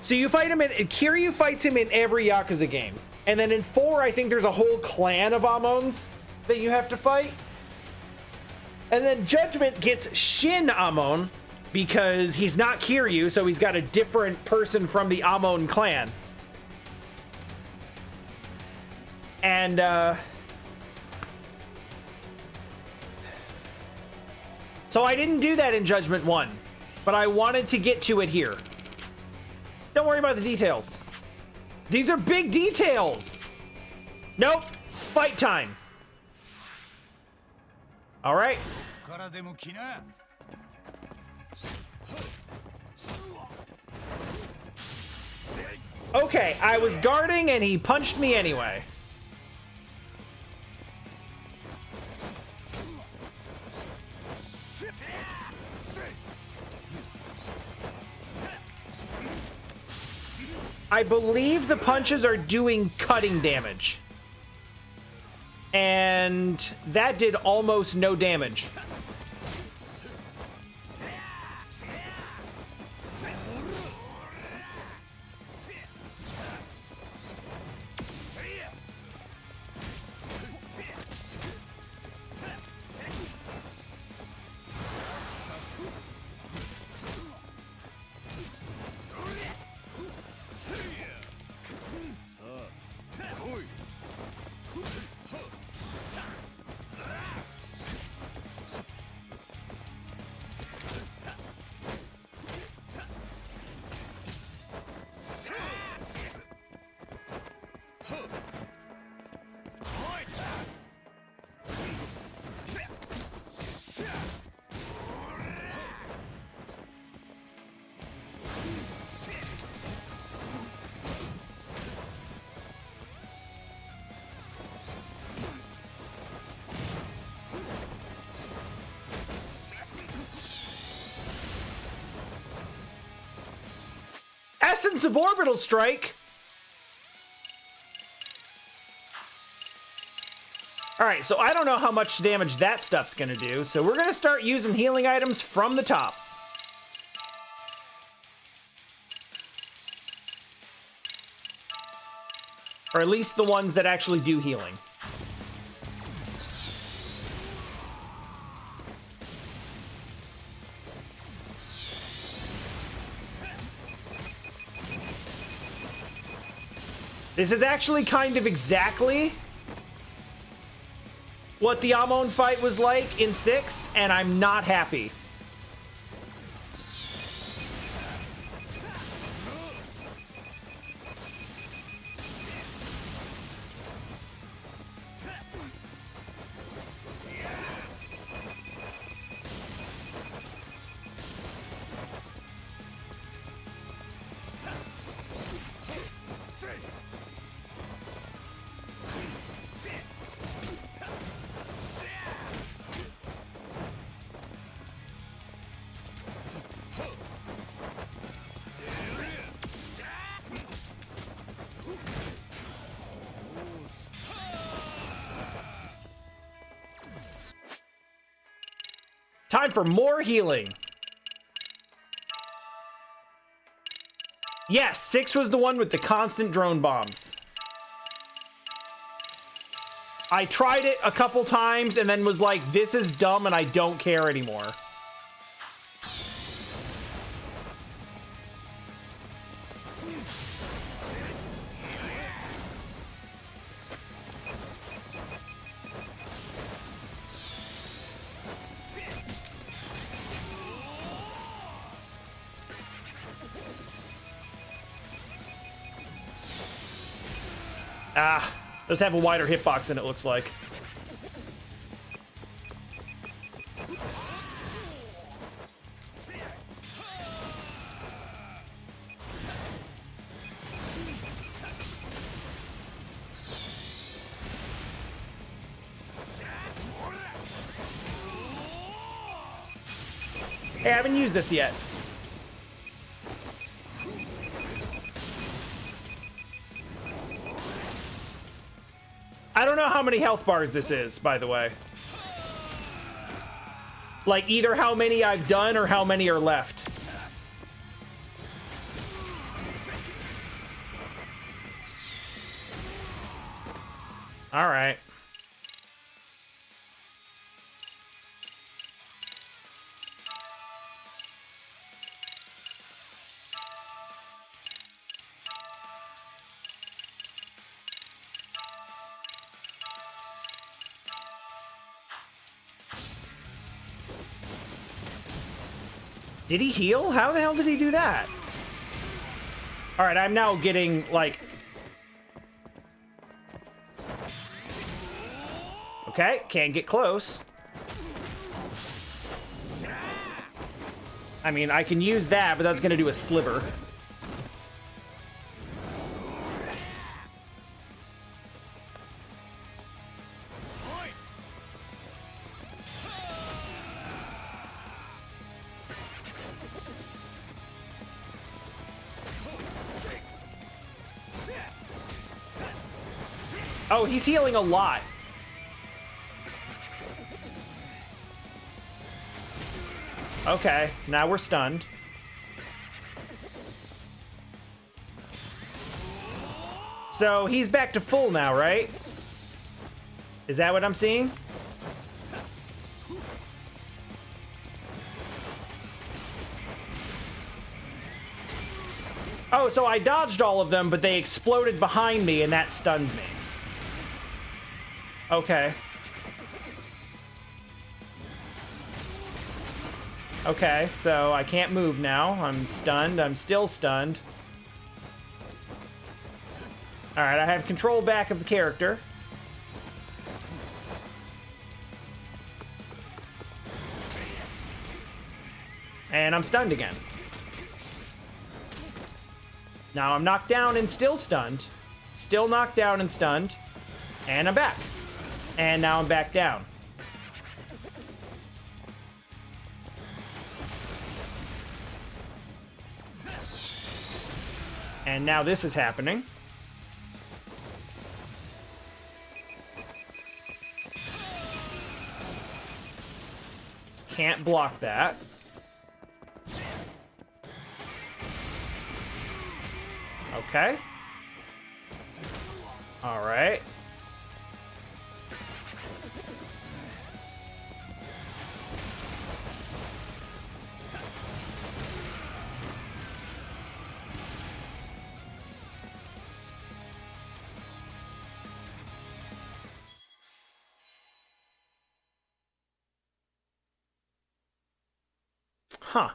So you fight him Kiryu fights him in every Yakuza game. And then in 4, I think there's a whole clan of Amons that you have to fight. And then Judgment gets Shin Amon because he's not Kiryu, so he's got a different person from the Amon clan. And so I didn't do that in Judgment 1, but I wanted to get to it here. Don't worry about the details. These are big details. Nope. Fight time. All right. Okay, I was guarding and he punched me anyway. I believe the punches are doing cutting damage. And that did almost no damage. Essence of Orbital Strike. All right, so I don't know how much damage that stuff's gonna do, so we're gonna start using healing items from the top. Or at least the ones that actually do healing. This is actually kind of exactly what the Amon fight was like in 6, and I'm not happy. Time for more healing. Yes, 6 was the one with the constant drone bombs. I tried it a couple times and then was like, this is dumb and I don't care anymore. Ah, those have a wider hitbox than it looks like. Hey, I haven't used this yet. I don't know how many health bars this is, by the way. Like, either how many I've done or how many are left. All right. Did he heal? How the hell did he do that? All right, I'm now getting, like... Okay, can't get close. I mean, I can use that, but that's going to do a sliver. Oh, he's healing a lot. Okay, now we're stunned. So he's back to full now, right? Is that what I'm seeing? Oh, so I dodged all of them, but they exploded behind me and that stunned me. Okay. Okay, so I can't move now. I'm stunned. I'm still stunned. Alright, I have control back of the character. And I'm stunned again. Now I'm knocked down and still stunned. Still knocked down and stunned. And I'm back. And now I'm back down. And now this is happening. Can't block that. Okay. All right. Huh.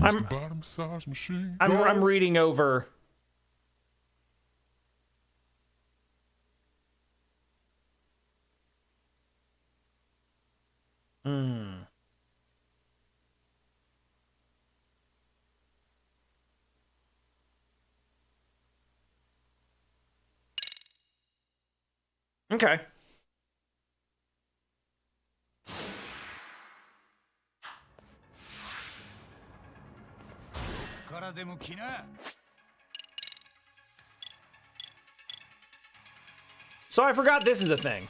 I'm reading over. Okay. So I forgot this is a thing.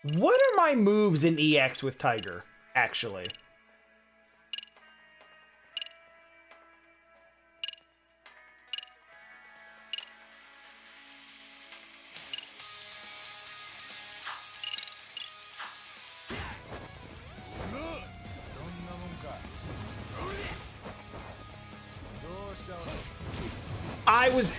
What are my moves in EX with Tiger, actually? I was...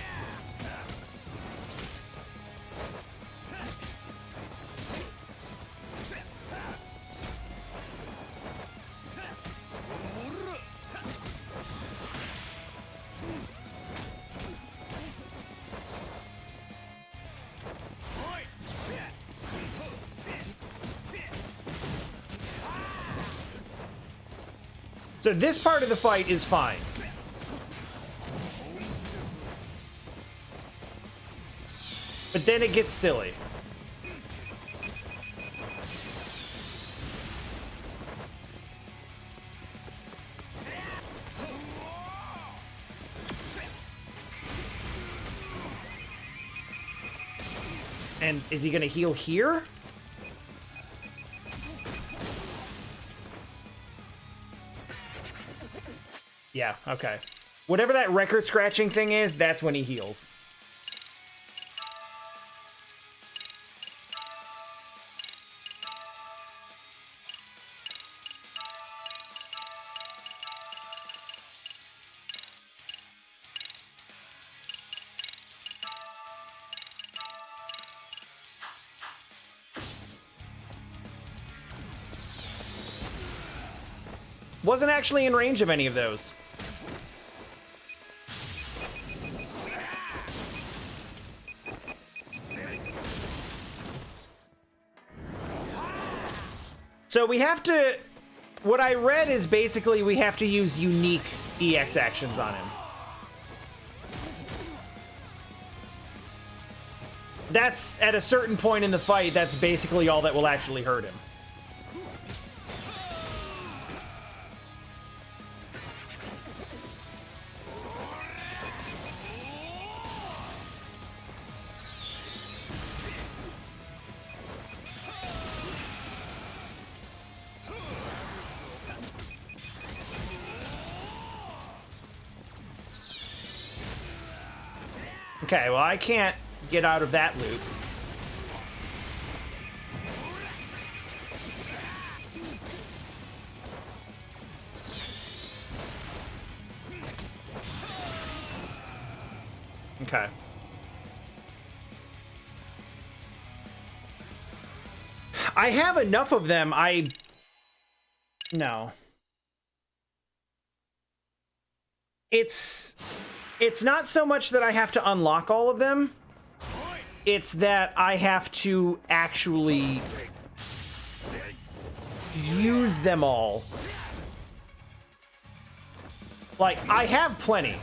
So this part of the fight is fine. But then it gets silly. And is he gonna heal here? Yeah, okay. Whatever that record scratching thing is, that's when he heals. Wasn't actually in range of any of those. So we have to... What I read is basically we have to use unique EX actions on him. That's, at a certain point in the fight, that's basically all that will actually hurt him. Okay, well, I can't get out of that loop. Okay. I have enough of them. No. It's not so much that I have to unlock all of them. It's that I have to actually use them all. Like, I have plenty.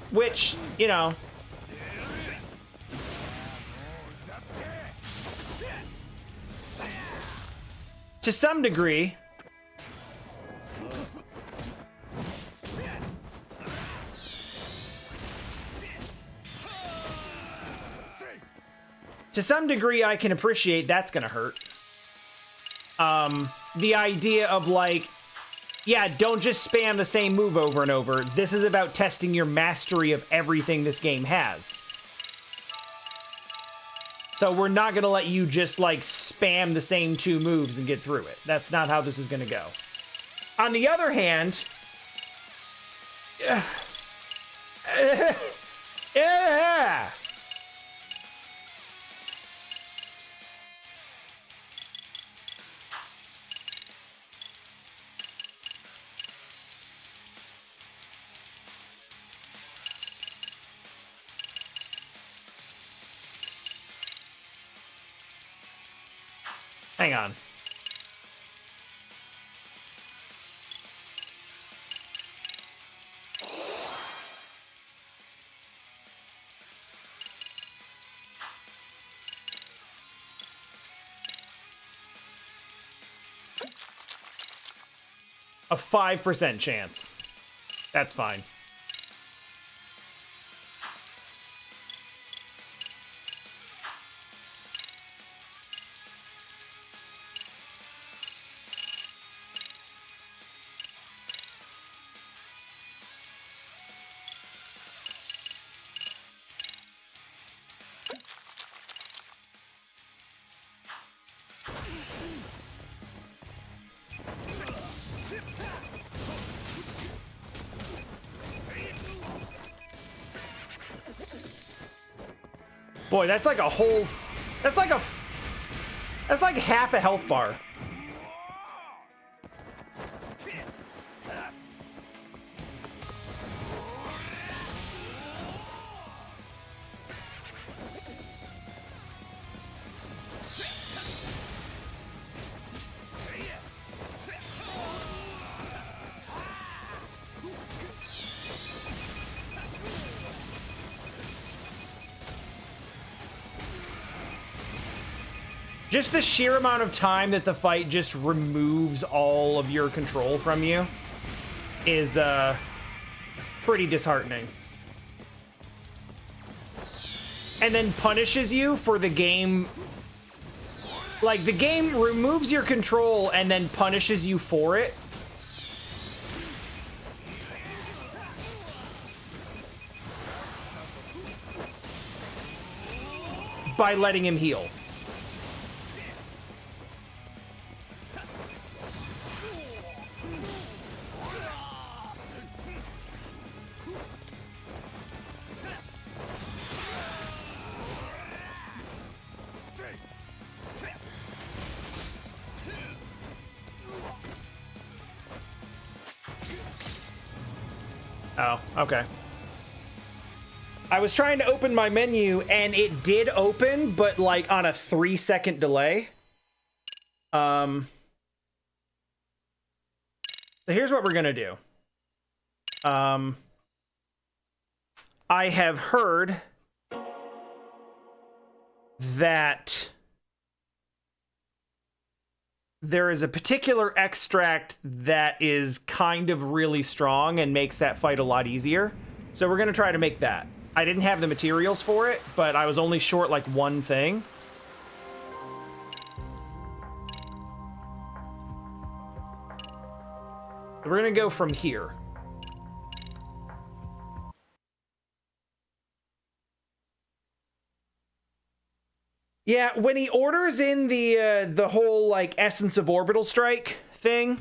Which, you know, to some degree, I can appreciate that's gonna hurt. The idea of, like, yeah, don't just spam the same move over and over. This is about testing your mastery of everything this game has. So we're not gonna let you just, like, spam the same two moves and get through it. That's not how this is gonna go. On the other hand... Hang on. A 5% chance. That's fine. Boy, that's like a whole... That's like half a health bar. Just the sheer amount of time that the fight just removes all of your control from you is pretty disheartening. And then punishes you for the game. Like, the game removes your control and then punishes you for it. By letting him heal. Oh, okay. I was trying to open my menu and it did open, but like on a 3-second delay. So here's what we're gonna do. I have heard that there is a particular extract that is kind of really strong and makes that fight a lot easier. So we're gonna try to make that. I didn't have the materials for it, but I was only short like one thing. We're gonna go from here. Yeah, when he orders in the whole like essence of orbital strike thing,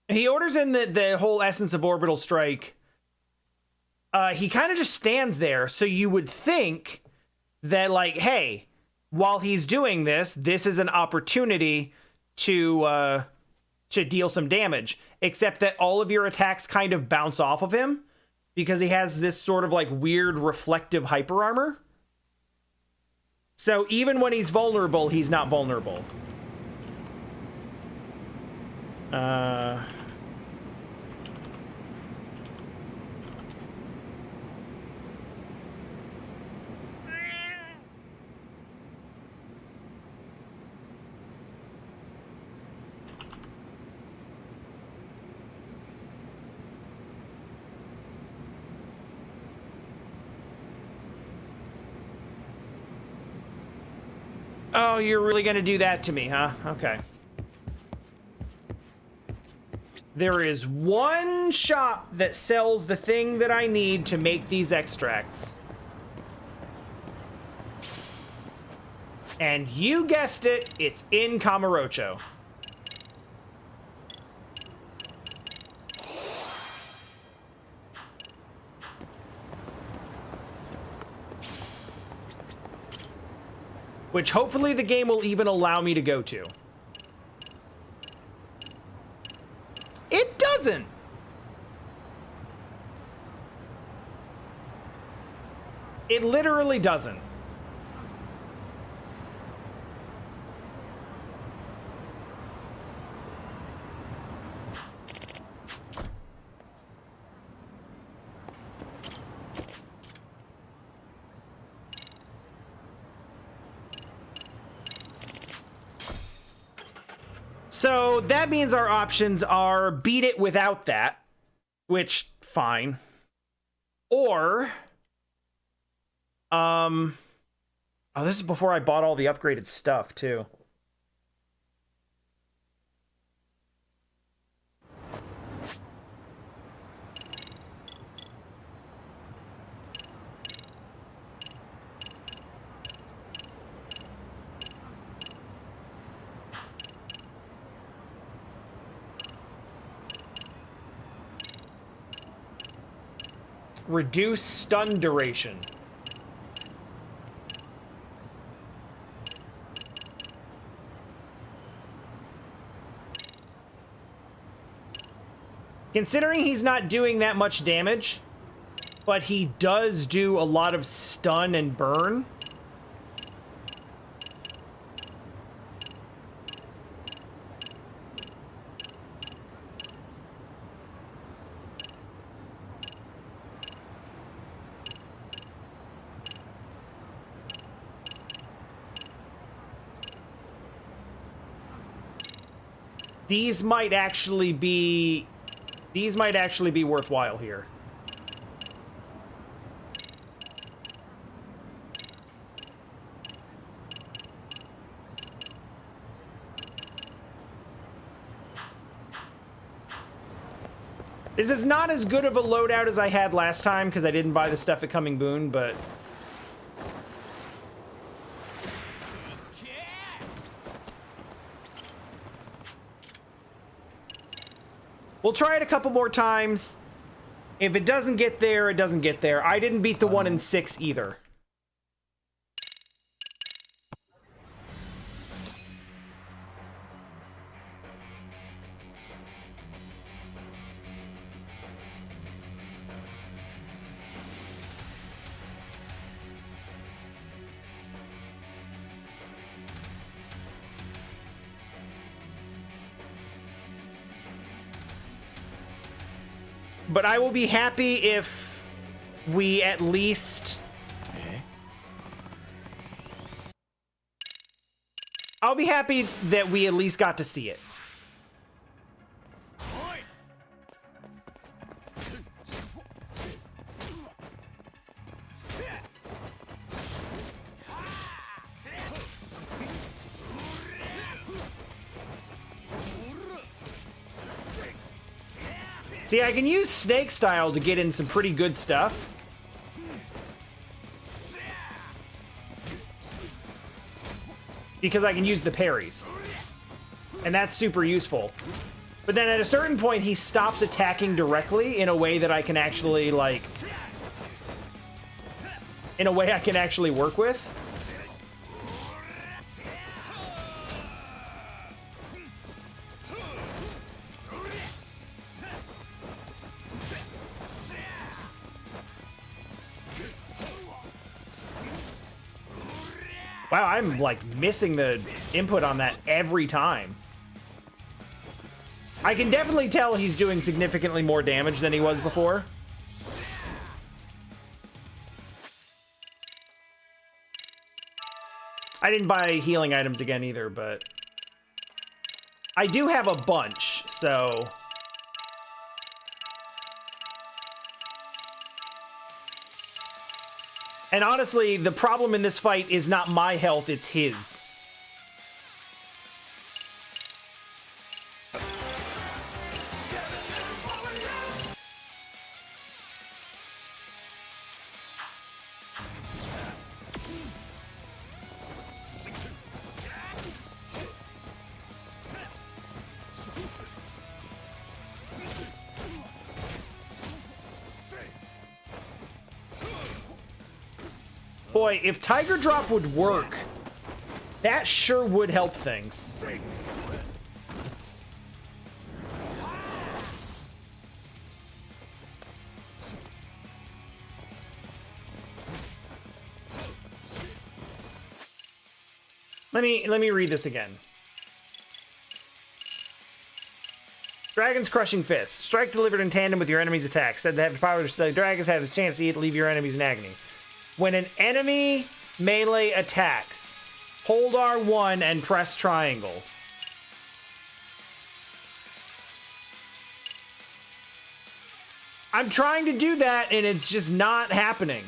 he orders in the whole essence of orbital strike. He kind of just stands there, so you would think that like, hey, while he's doing this, this is an opportunity to deal some damage. Except that all of your attacks kind of bounce off of him. Because he has this sort of like weird reflective hyper armor. So even when he's vulnerable, he's not vulnerable. Oh, you're really gonna do that to me, huh? Okay. There is one shop that sells the thing that I need to make these extracts. And you guessed it, it's in Kamurocho. Which hopefully the game will even allow me to go to. It doesn't! It literally doesn't. So that means our options are beat it without that, which, fine. Or, oh, this is before I bought all the upgraded stuff, too. Reduce stun duration. Considering he's not doing that much damage, but he does do a lot of stun and burn. These might actually be worthwhile here. This is not as good of a loadout as I had last time because I didn't buy the stuff at Coming Boon, but we'll try it a couple more times. If it doesn't get there, it doesn't get there. I didn't beat the 1 in 6 either. But I will be happy if we at least... I'll be happy that we at least got to see it. See, I can use Snake Style to get in some pretty good stuff. Because I can use the parries. And that's super useful. But then at a certain point, he stops attacking directly in a way that I can actually, like... in a way I can actually work with. Wow, I'm like missing the input on that every time. I can definitely tell he's doing significantly more damage than he was before. I didn't buy healing items again either, but I do have a bunch, so... And honestly, the problem in this fight is not my health, it's his. Boy, if Tiger Drop would work, that sure would help things. Let me read this again. Dragon's Crushing Fist. Strike delivered in tandem with your enemy's attack. Said to have the power to slay dragons, has a chance to leave your enemies in agony. When an enemy melee attacks, hold R1 and press triangle. I'm trying to do that and it's just not happening.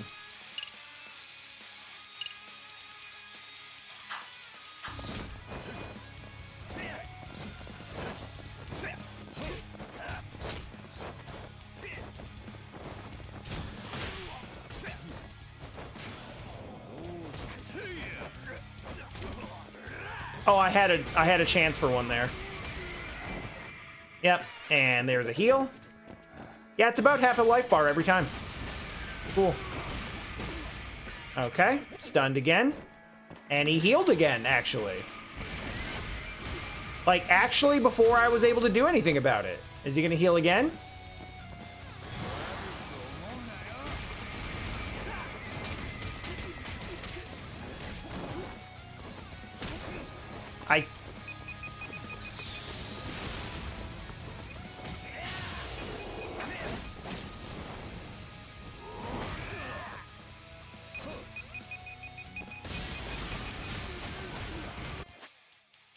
Oh, I had a chance for one there. Yep, and there's a heal. Yeah, it's about half a life bar every time. Cool. Okay, stunned again. And he healed again, actually. Like, actually, before I was able to do anything about it. Is he gonna heal again?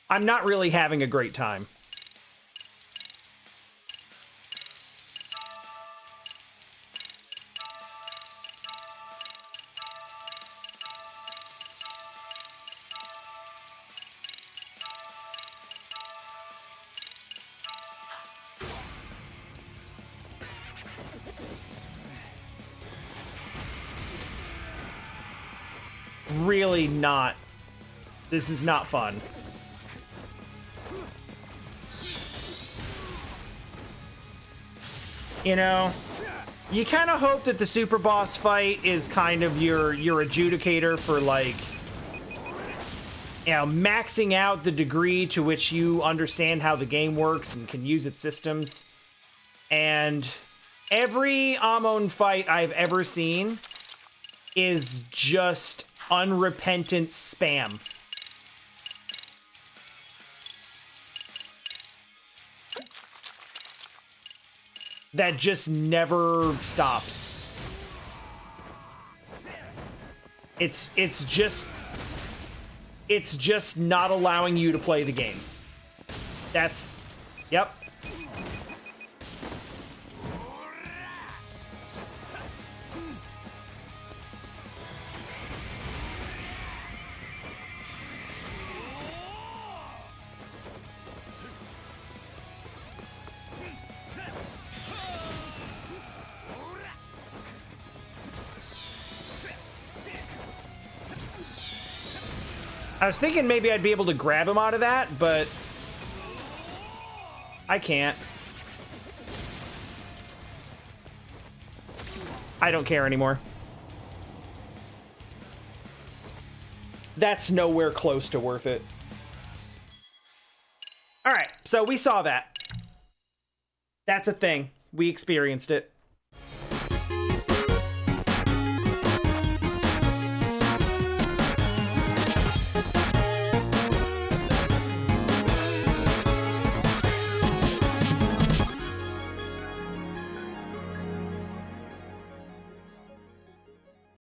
I'm not really having a great time. Really not. This is not fun. You know, you kind of hope that the super boss fight is kind of your adjudicator for, like, you know, maxing out the degree to which you understand how the game works and can use its systems. And every Amon fight I've ever seen is just unrepentant spam. That just never stops. It's just not allowing you to play the game. That's, yep. I was thinking maybe I'd be able to grab him out of that, but I can't. I don't care anymore. That's nowhere close to worth it. All right, so we saw that. That's a thing. We experienced it.